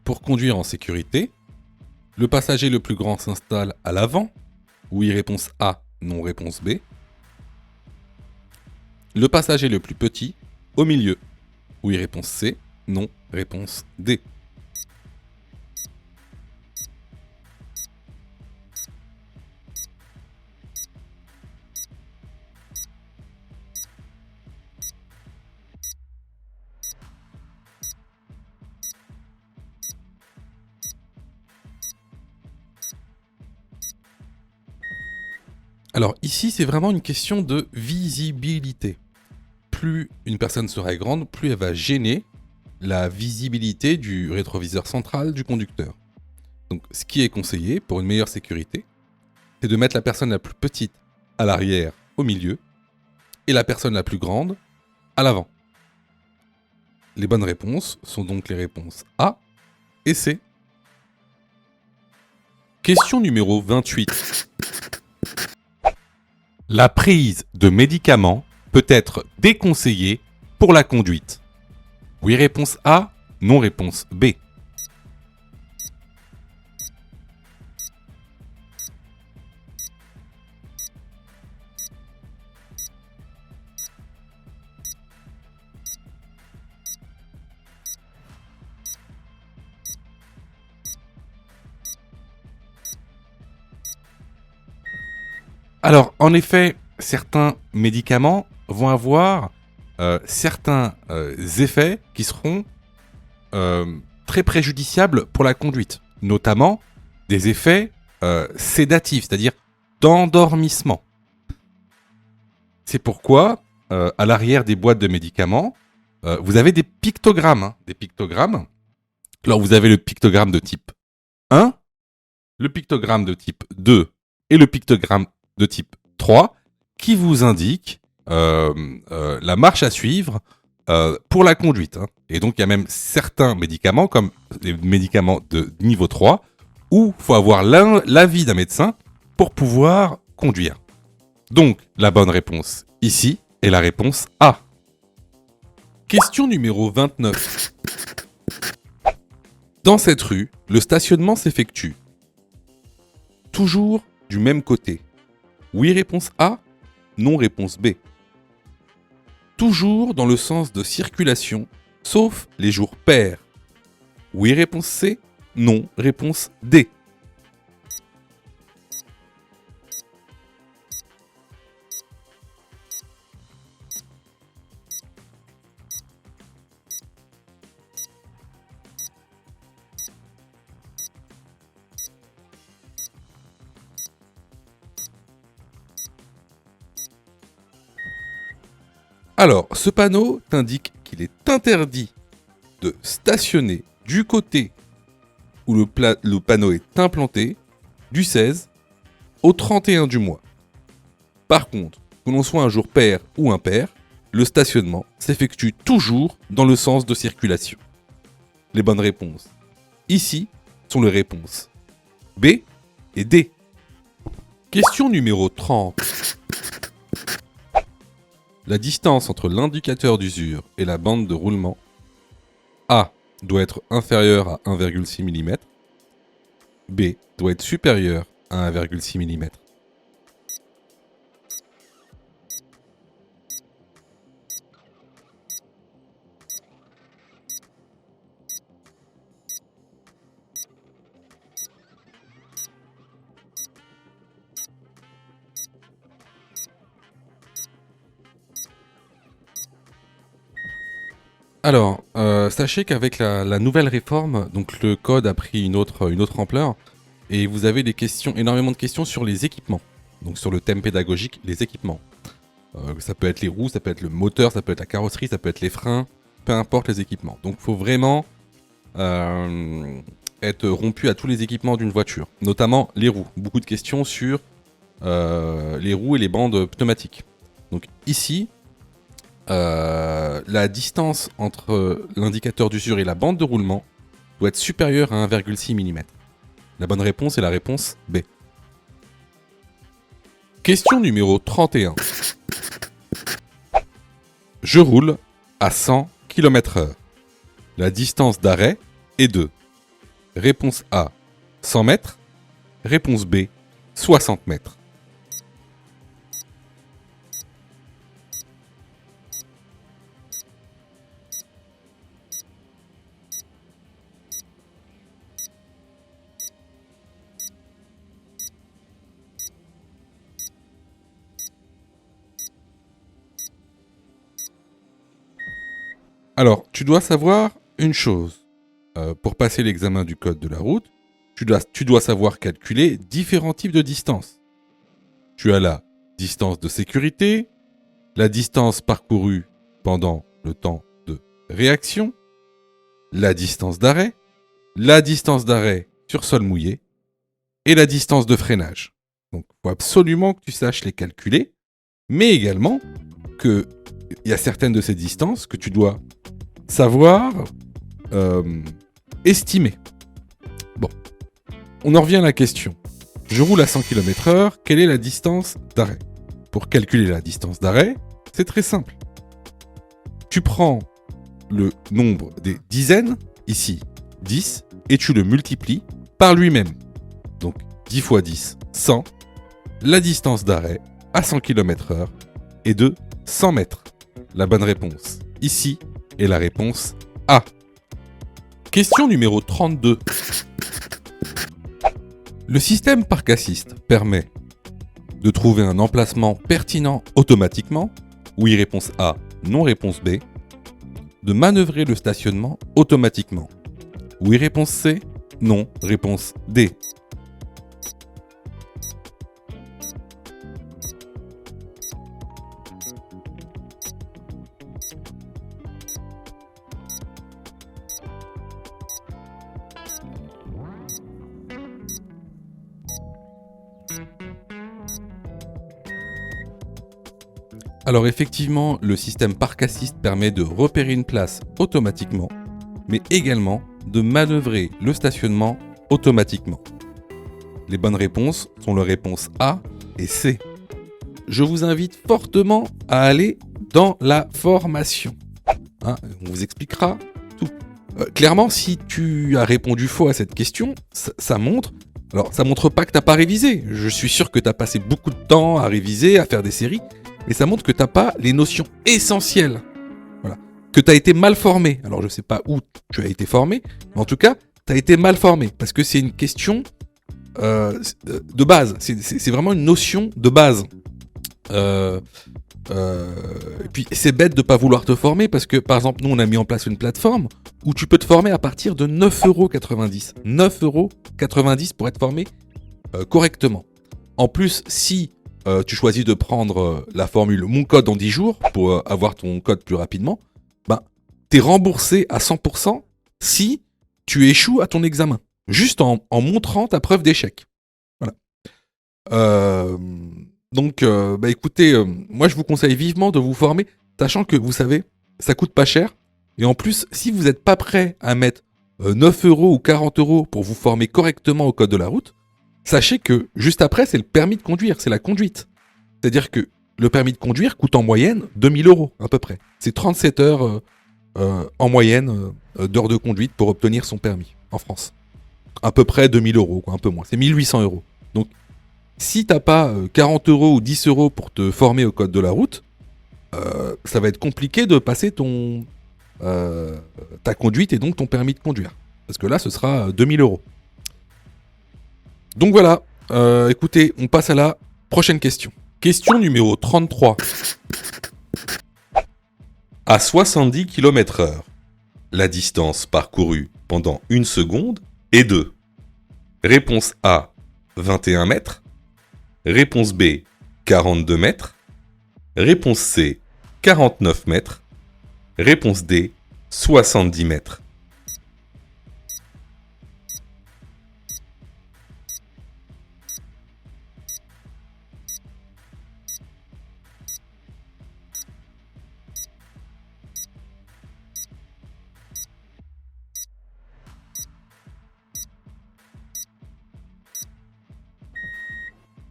Pour conduire en sécurité, le passager le plus grand s'installe à l'avant. Oui, réponse A, non, réponse B. Le passager le plus petit, au milieu. Oui, réponse C. Non, réponse D. Alors ici, c'est vraiment une question de visibilité. Plus une personne sera grande, plus elle va gêner la visibilité du rétroviseur central du conducteur. Donc ce qui est conseillé pour une meilleure sécurité, c'est de mettre la personne la plus petite à l'arrière, au milieu, et la personne la plus grande à l'avant. Les bonnes réponses sont donc les réponses A et C. Question numéro 28. La prise de médicaments peut être déconseillée pour la conduite. Oui, réponse A, non, réponse B. Alors, en effet, certains médicaments vont avoir certains effets qui seront très préjudiciables pour la conduite, notamment des effets sédatifs, c'est-à-dire d'endormissement. C'est pourquoi, à l'arrière des boîtes de médicaments, vous avez des pictogrammes. Des pictogrammes. Alors, vous avez le pictogramme de type 1, le pictogramme de type 2 et le pictogramme de type 3 qui vous indique la marche à suivre pour la conduite. Hein. Et donc, il y a même certains médicaments, comme les médicaments de niveau 3, où il faut avoir l'avis d'un médecin pour pouvoir conduire. Donc, la bonne réponse ici est la réponse A. Question numéro 29. Dans cette rue, le stationnement s'effectue toujours du même côté. Oui, réponse A. Non, réponse B. Toujours dans le sens de circulation, sauf les jours pairs. Oui, réponse C. Non, réponse D. Alors, ce panneau t'indique qu'il est interdit de stationner du côté où le panneau est implanté du 16 au 31 du mois. Par contre, que l'on soit un jour pair ou impair, le stationnement s'effectue toujours dans le sens de circulation. Les bonnes réponses ici sont les réponses B et D. Question numéro 30. La distance entre l'indicateur d'usure et la bande de roulement A doit être inférieure à 1,6 mm. B doit être supérieure à 1,6 mm. Alors, sachez qu'avec la nouvelle réforme, donc le code a pris une autre ampleur, et vous avez énormément de questions sur les équipements. Donc sur le thème pédagogique, les équipements. Ça peut être les roues, ça peut être le moteur, ça peut être la carrosserie, ça peut être les freins, peu importe les équipements. Donc il faut vraiment être rompu à tous les équipements d'une voiture, notamment les roues. Beaucoup de questions sur les roues et les bandes pneumatiques. Donc ici, la distance entre l'indicateur d'usure et la bande de roulement doit être supérieure à 1,6 mm. La bonne réponse est la réponse B. Question numéro 31. Je roule à 100 km/h. La distance d'arrêt est de réponse A, 100 mètres. Réponse B, 60 mètres. Alors, tu dois savoir une chose. Pour passer l'examen du code de la route, tu dois savoir calculer différents types de distances. Tu as la distance de sécurité, la distance parcourue pendant le temps de réaction, la distance d'arrêt sur sol mouillé et la distance de freinage. Donc, il faut absolument que tu saches les calculer, mais également qu'il y a certaines de ces distances que tu dois savoir estimer. Bon, on en revient à la question. Je roule à 100 km/h, quelle est la distance d'arrêt ? Pour calculer la distance d'arrêt, c'est très simple. Tu prends le nombre des dizaines, ici 10, et tu le multiplies par lui-même. Donc 10 fois 10, 100. La distance d'arrêt à 100 km/h est de 100 mètres. La bonne réponse ici est la réponse A. Question numéro 32. Le système parc assist permet de trouver un emplacement pertinent automatiquement. Oui, réponse A. Non, réponse B. De manœuvrer le stationnement automatiquement. Oui, réponse C. Non, réponse D. Alors effectivement, le système parc assist permet de repérer une place automatiquement, mais également de manœuvrer le stationnement automatiquement. Les bonnes réponses sont les réponses A et C. Je vous invite fortement à aller dans la formation. On vous expliquera tout. Clairement, si tu as répondu faux à cette question, ça montre Alors, ça montre pas que t'as pas révisé. Je suis sûr que t'as passé beaucoup de temps à réviser, à faire des séries, mais ça montre que t'as pas les notions essentielles. Voilà. Que t'as été mal formé. Alors, je sais pas où tu as été formé, mais en tout cas, t'as été mal formé, parce que c'est une question de base. C'est vraiment une notion de base. Et puis c'est bête de pas vouloir te former parce que par exemple nous on a mis en place une plateforme où tu peux te former à partir de 9,90€. 9,90€ pour être formé correctement. En plus, si tu choisis de prendre la formule Mon code en 10 jours pour avoir ton code plus rapidement, ben, t'es remboursé à 100% si tu échoues à ton examen. Juste en montrant ta preuve d'échec. Voilà. Donc, bah écoutez, moi je vous conseille vivement de vous former, sachant que vous savez, ça coûte pas cher. Et en plus, si vous n'êtes pas prêt à mettre 9€ ou 40€ pour vous former correctement au code de la route, sachez que juste après, c'est le permis de conduire, c'est la conduite. C'est-à-dire que le permis de conduire coûte en moyenne 2 000 € à peu près. C'est 37 heures en moyenne d'heures de conduite pour obtenir son permis en France. À peu près 2 000 €, quoi, un peu moins. C'est 1 800 €. Donc, si t'as pas 40€ ou 10€ pour te former au code de la route, ça va être compliqué de passer ta conduite et donc ton permis de conduire. Parce que là, ce sera 2 000 €. Donc voilà, écoutez, on passe à la prochaine question. Question numéro 33. À 70 km/h, la distance parcourue pendant 1 seconde est de... Réponse A, 21 mètres. Réponse B, 42 mètres. Réponse C, 49 mètres. Réponse D, 70 mètres.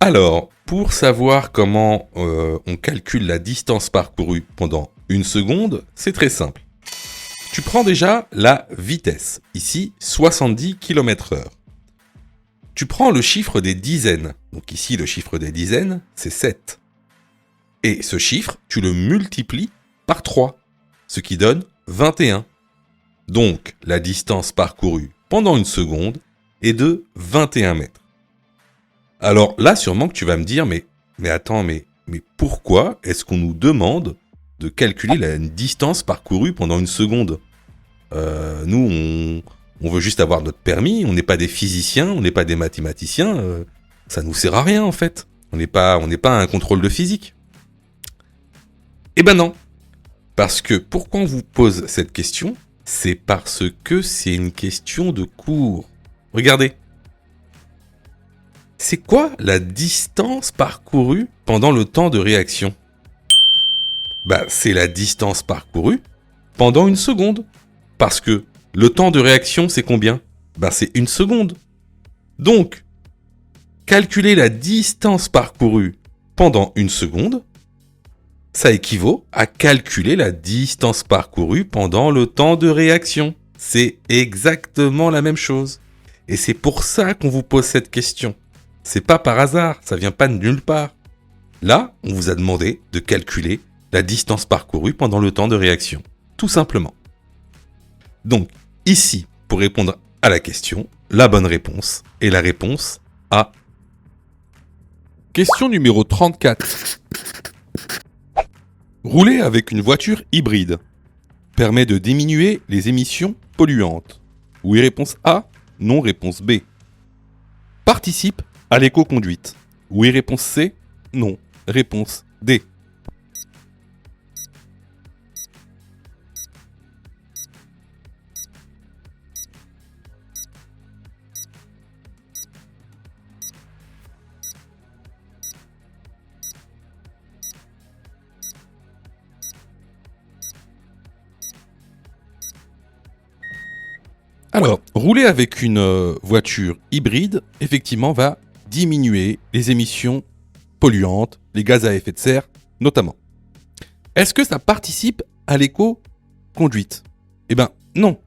Alors, pour savoir comment on calcule la distance parcourue pendant 1 seconde, c'est très simple. Tu prends déjà la vitesse, ici 70 km/h. Tu prends le chiffre des dizaines, donc ici le chiffre des dizaines, c'est 7. Et ce chiffre, tu le multiplies par 3, ce qui donne 21. Donc, la distance parcourue pendant 1 seconde est de 21 mètres. Alors là, sûrement que tu vas me dire, mais attends, mais pourquoi est-ce qu'on nous demande de calculer la distance parcourue pendant 1 seconde ? Nous, on veut juste avoir notre permis, on n'est pas des physiciens, on n'est pas des mathématiciens, ça nous sert à rien en fait. On n'est pas un contrôle de physique. Eh ben non. Parce que pourquoi on vous pose cette question ? C'est parce que c'est une question de cours. Regardez. C'est quoi la distance parcourue pendant le temps de réaction ? Bah, c'est la distance parcourue pendant 1 seconde. Parce que le temps de réaction, c'est combien ? Bah, c'est 1 seconde. Donc, calculer la distance parcourue pendant 1 seconde, ça équivaut à calculer la distance parcourue pendant le temps de réaction. C'est exactement la même chose. Et c'est pour ça qu'on vous pose cette question. C'est pas par hasard, ça vient pas de nulle part. Là, on vous a demandé de calculer la distance parcourue pendant le temps de réaction. Tout simplement. Donc, ici, pour répondre à la question, la bonne réponse est la réponse A. Question numéro 34. Rouler avec une voiture hybride permet de diminuer les émissions polluantes. Oui, réponse A. Non, réponse B. Participe à l'éco-conduite. Oui, réponse C. Non, réponse D. Alors, rouler avec une voiture hybride, effectivement, va diminuer les émissions polluantes, les gaz à effet de serre, notamment. Est-ce que ça participe à l'éco-conduite ? Eh ben, non.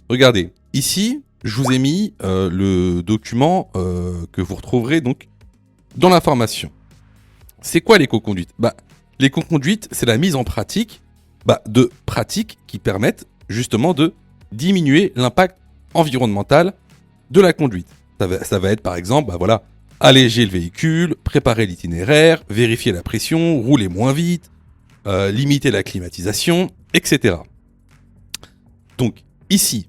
Regardez, ici, je vous ai mis le document que vous retrouverez donc dans l'information. C'est quoi l'éco-conduite? L'éco-conduite, c'est la mise en pratique de pratiques qui permettent justement de diminuer l'impact environnemental de la conduite. Ça va être par exemple, alléger le véhicule, préparer l'itinéraire, vérifier la pression, rouler moins vite, limiter la climatisation, etc. Donc ici,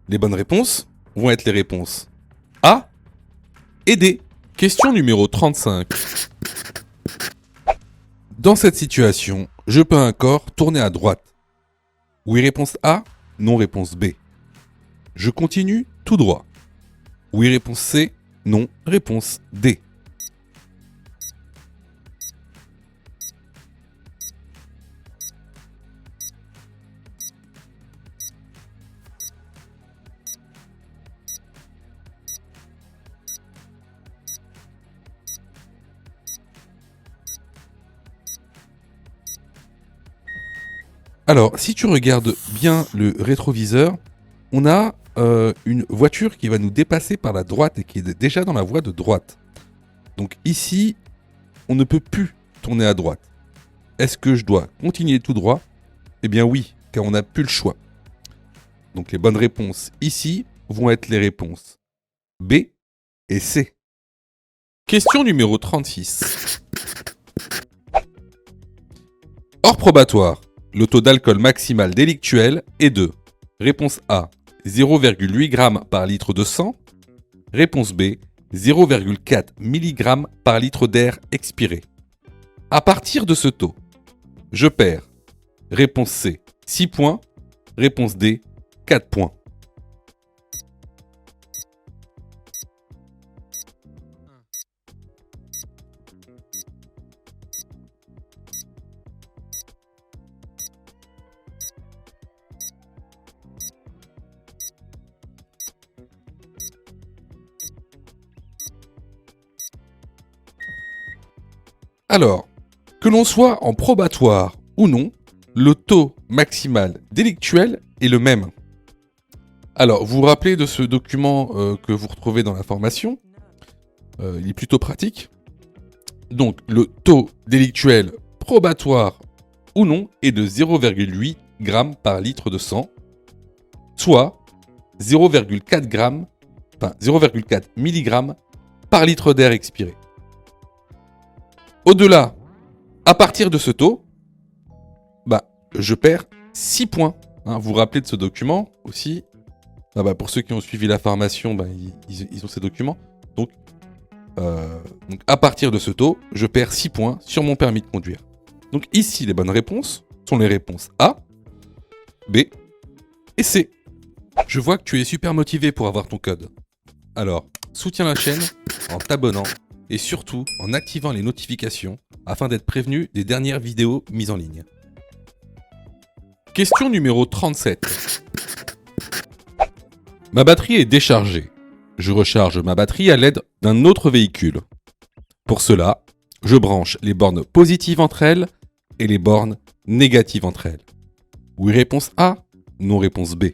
les bonnes réponses vont être les réponses A et D. Question numéro 35. Dans cette situation, je peux encore tourner à droite. Oui, réponse A, non, réponse B. Je continue tout droit. Oui, réponse C, non, réponse D. Alors, si tu regardes bien le rétroviseur, on a une voiture qui va nous dépasser par la droite et qui est déjà dans la voie de droite. Donc ici, on ne peut plus tourner à droite. Est-ce que je dois continuer tout droit? Eh bien oui, car on n'a plus le choix. Donc les bonnes réponses ici vont être les réponses B et C. Question numéro 36. Hors probatoire, le taux d'alcool maximal délictuel est de réponse A, 0,8 g par litre de sang. Réponse B, 0,4 mg par litre d'air expiré. À partir de ce taux, je perds. Réponse C, 6 points. Réponse D, 4 points. Alors, que l'on soit en probatoire ou non, le taux maximal délictuel est le même. Alors, vous vous rappelez de ce document que vous retrouvez dans l'information. Il est plutôt pratique. Donc, le taux délictuel probatoire ou non est de 0,8 g par litre de sang, soit 0,4 mg par litre d'air expiré. Au-delà, à partir de ce taux, je perds 6 points. Vous vous rappelez de ce document aussi. Pour ceux qui ont suivi la formation, ils ont ces documents. Donc, à partir de ce taux, je perds 6 points sur mon permis de conduire. Donc ici, les bonnes réponses sont les réponses A, B et C. Je vois que tu es super motivé pour avoir ton code. Alors, soutiens la chaîne en t'abonnant et surtout en activant les notifications afin d'être prévenu des dernières vidéos mises en ligne. Question numéro 37. Ma batterie est déchargée. Je recharge ma batterie à l'aide d'un autre véhicule. Pour cela, je branche les bornes positives entre elles et les bornes négatives entre elles. Oui, réponse A, non, réponse B.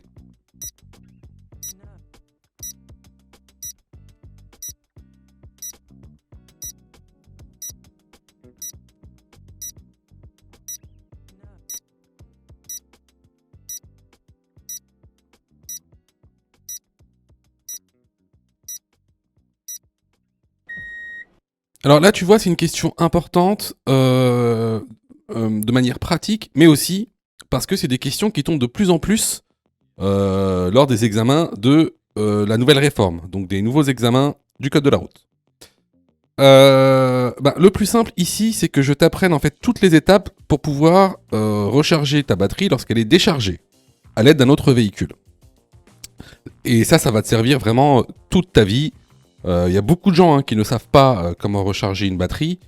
Alors là, tu vois, c'est une question importante de manière pratique, mais aussi parce que c'est des questions qui tombent de plus en plus lors des examens de la nouvelle réforme, donc des nouveaux examens du code de la route. Le plus simple ici, c'est que je t'apprenne en fait toutes les étapes pour pouvoir recharger ta batterie lorsqu'elle est déchargée à l'aide d'un autre véhicule. Et ça va te servir vraiment toute ta vie. Il y a beaucoup de gens qui ne savent pas comment recharger une batterie.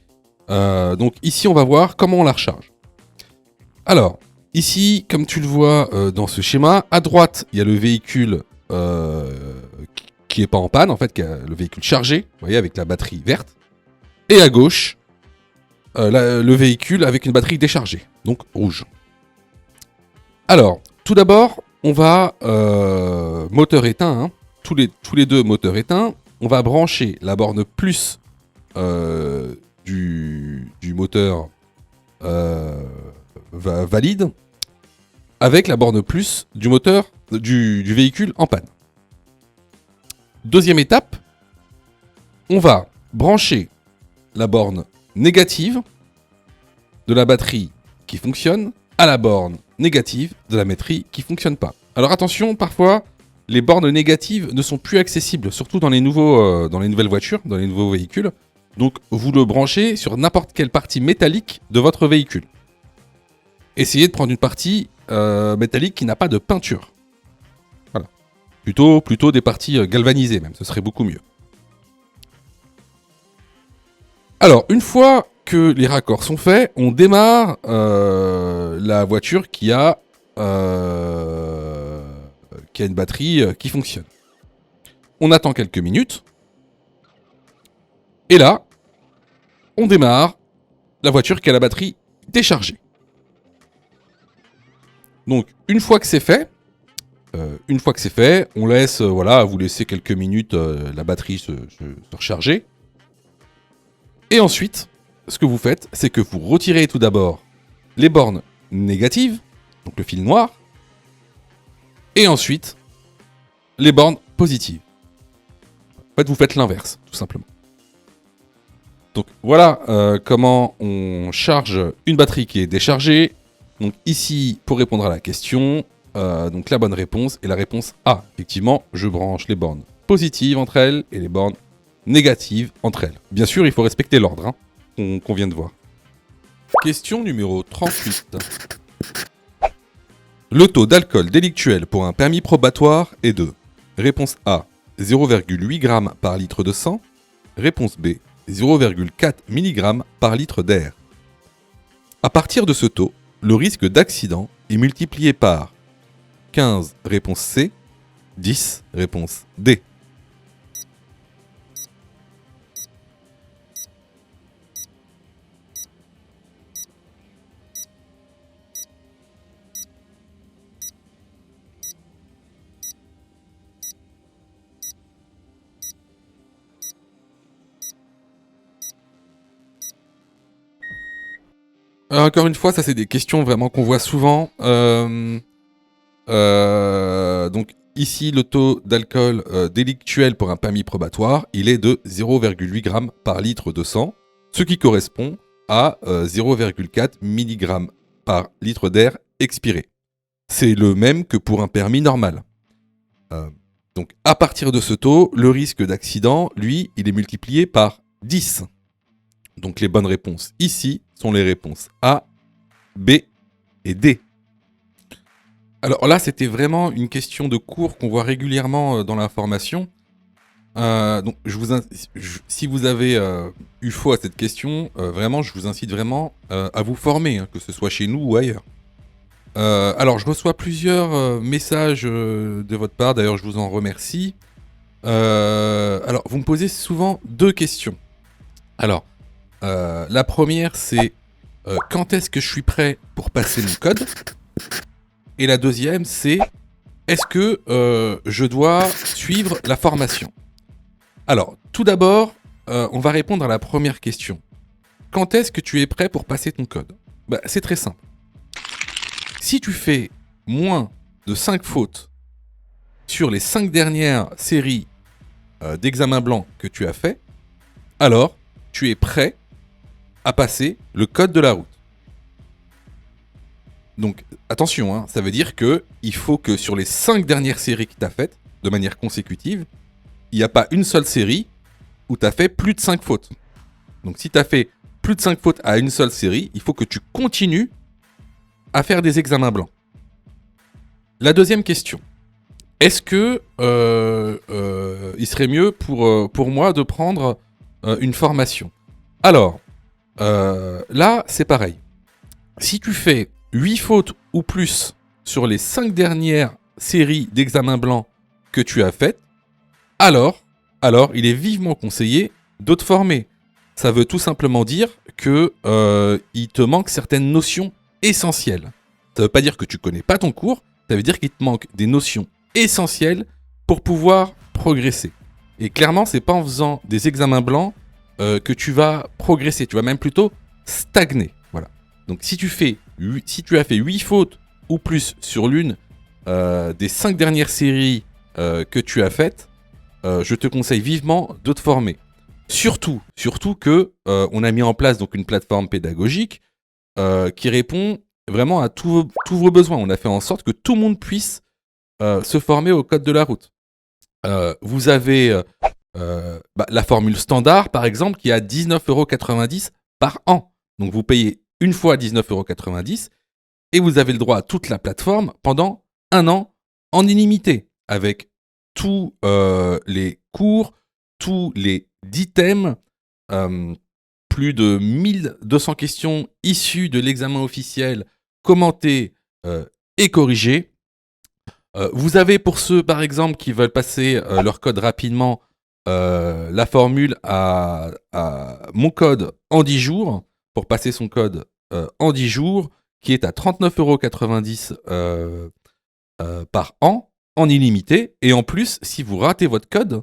Donc ici, on va voir comment on la recharge. Alors, ici, comme tu le vois dans ce schéma, à droite, il y a le véhicule qui n'est pas en panne, en fait, qui a le véhicule chargé, vous voyez, avec la batterie verte. Et à gauche, le véhicule avec une batterie déchargée, donc rouge. Alors, tout d'abord, on va moteur éteint. tous les deux moteurs éteints, on va brancher la borne plus du moteur valide avec la borne plus du moteur du véhicule en panne. Deuxième étape, on va brancher la borne négative de la batterie qui fonctionne à la borne négative de la batterie qui fonctionne pas. Alors attention, parfois les bornes négatives ne sont plus accessibles, surtout dans les nouvelles voitures, dans les nouveaux véhicules. Donc vous le branchez sur n'importe quelle partie métallique de votre véhicule. Essayez de prendre une partie métallique qui n'a pas de peinture. Voilà. Plutôt des parties galvanisées même, ce serait beaucoup mieux. Alors, une fois que les raccords sont faits, on démarre la voiture qui a une batterie qui fonctionne. On attend quelques minutes. Et là, on démarre la voiture qui a la batterie déchargée. Donc, une fois que c'est fait, on laisse, vous laissez quelques minutes la batterie se recharger. Et ensuite, ce que vous faites, c'est que vous retirez tout d'abord les bornes négatives, donc le fil noir, et ensuite les bornes positives. En fait, vous faites l'inverse, tout simplement. Donc voilà comment on charge une batterie qui est déchargée. Donc ici, pour répondre à la question, donc la bonne réponse est la réponse A. Effectivement, je branche les bornes positives entre elles et les bornes négatives entre elles. Bien sûr, il faut respecter l'ordre qu'on vient de voir. Question numéro 38. Le taux d'alcool délictuel pour un permis probatoire est de réponse A, 0,8 g par litre de sang. Réponse B, 0,4 mg par litre d'air. À partir de ce taux, le risque d'accident est multiplié par 15, réponse C, 10, réponse D. Alors, encore une fois, ça c'est des questions vraiment qu'on voit souvent. Donc ici, le taux d'alcool délictuel pour un permis probatoire, il est de 0,8 g par litre de sang, ce qui correspond à 0,4 mg par litre d'air expiré. C'est le même que pour un permis normal. Donc à partir de ce taux, le risque d'accident, lui, il est multiplié par 10. Donc les bonnes réponses ici sont les réponses A, B et D. Alors là, c'était vraiment une question de cours qu'on voit régulièrement dans la formation. Donc si vous avez eu faux à cette question, vraiment, je vous incite vraiment à vous former, que ce soit chez nous ou ailleurs. Alors, je reçois plusieurs messages de votre part, d'ailleurs je vous en remercie. Alors, vous me posez souvent deux questions. Alors, la première c'est quand est-ce que je suis prêt pour passer mon code ? Et la deuxième c'est est-ce que je dois suivre la formation ? Alors, tout d'abord, on va répondre à la première question. Quand est-ce que tu es prêt pour passer ton code ? C'est très simple. Si tu fais moins de 5 fautes sur les 5 dernières séries d'examens blancs que tu as fait, alors tu es prêt à passer le code de la route. Donc attention, ça veut dire qu'il faut que sur les 5 dernières séries que tu as faites, de manière consécutive, il n'y a pas une seule série où tu as fait plus de 5 fautes. Donc si tu as fait plus de 5 fautes à une seule série, il faut que tu continues à faire des examens blancs. La deuxième question. Est-ce que il serait mieux pour moi de prendre une formation ? Alors, là, c'est pareil. Si tu fais 8 fautes ou plus sur les 5 dernières séries d'examens blancs que tu as faites, alors, il est vivement conseillé de te former. Ça veut tout simplement dire que il te manque certaines notions essentielles. Ça veut pas dire que tu connais pas ton cours, ça veut dire qu'il te manque des notions essentielles pour pouvoir progresser. Et clairement, c'est pas en faisant des examens blancs que tu vas progresser. Tu vas même plutôt stagner. Voilà. Donc si tu as fait 8 fautes ou plus sur l'une des 5 dernières séries que tu as faites, je te conseille vivement de te former. Surtout que on a mis en place donc une plateforme pédagogique qui répond vraiment à tous vos besoins. On a fait en sorte que tout le monde puisse se former au code de la route. Vous avez la formule standard, par exemple, qui est à 19,90 € par an. Donc vous payez une fois 19,90 € et vous avez le droit à toute la plateforme pendant un an en illimité, avec tous les cours, tous les 10 thèmes, plus de 1200 questions issues de l'examen officiel, commentées et corrigées. Vous avez pour ceux, par exemple, qui veulent passer leur code rapidement, la formule à mon code en 10 jours, pour passer son code en 10 jours, qui est à 39,90 € par an, en illimité. Et en plus, si vous ratez votre code,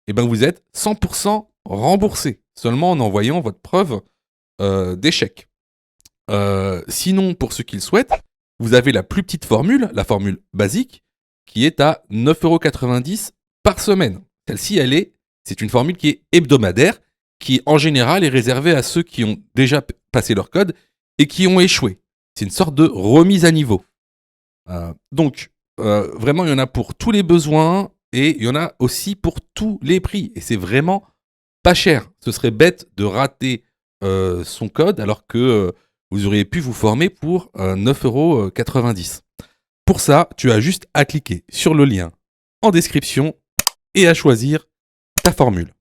eh ben vous êtes 100% remboursé, seulement en envoyant votre preuve d'échec. Sinon, pour ceux qui le souhaitent, vous avez la plus petite formule, la formule basique, qui est à 9,90 € par semaine. Celle-ci, c'est une formule qui est hebdomadaire, qui en général est réservée à ceux qui ont déjà passé leur code et qui ont échoué. C'est une sorte de remise à niveau. Donc, vraiment, il y en a pour tous les besoins et il y en a aussi pour tous les prix. Et c'est vraiment pas cher. Ce serait bête de rater son code alors que vous auriez pu vous former pour 9,90 €. Pour ça, tu as juste à cliquer sur le lien en description et à choisir ta formule.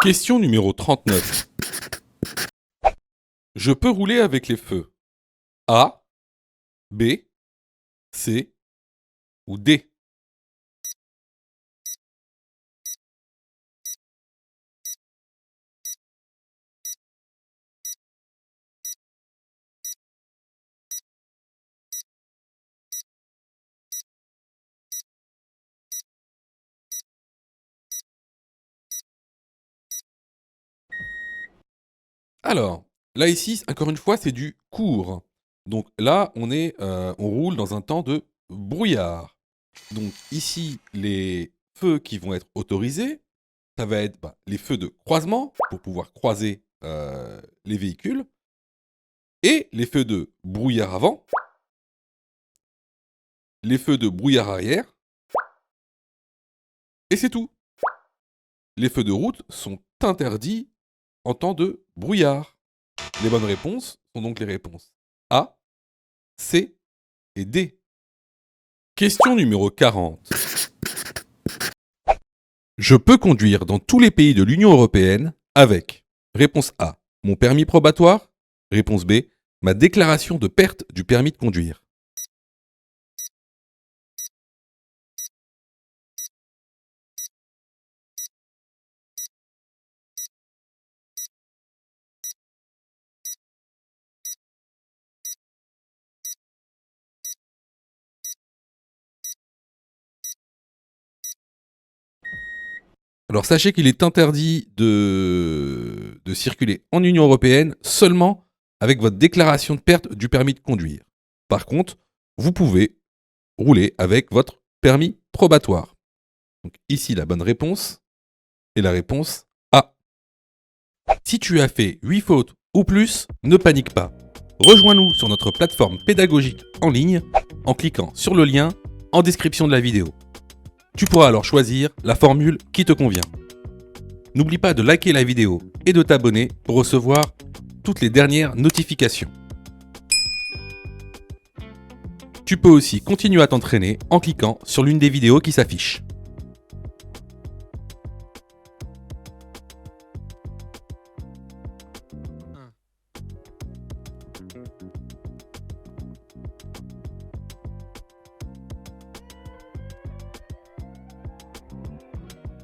Question numéro 39. Je peux rouler avec les feux A, B, C ou D? Alors, là ici, encore une fois, c'est du court. Donc là, on roule dans un temps de brouillard. Donc ici, les feux qui vont être autorisés, ça va être les feux de croisement pour pouvoir croiser les véhicules et les feux de brouillard avant, les feux de brouillard arrière et c'est tout. Les feux de route sont interdits en temps de brouillard. Les bonnes réponses sont donc les réponses A, C et D. Question numéro 40. Je peux conduire dans tous les pays de l'Union européenne avec réponse A, mon permis probatoire, réponse B, ma déclaration de perte du permis de conduire. Alors sachez qu'il est interdit de circuler en Union européenne seulement avec votre déclaration de perte du permis de conduire. Par contre, vous pouvez rouler avec votre permis probatoire. Donc ici, la bonne réponse est la réponse A. Si tu as fait 8 fautes ou plus, ne panique pas. Rejoins-nous sur notre plateforme pédagogique en ligne en cliquant sur le lien en description de la vidéo. Tu pourras alors choisir la formule qui te convient. N'oublie pas de liker la vidéo et de t'abonner pour recevoir toutes les dernières notifications. Tu peux aussi continuer à t'entraîner en cliquant sur l'une des vidéos qui s'affichent.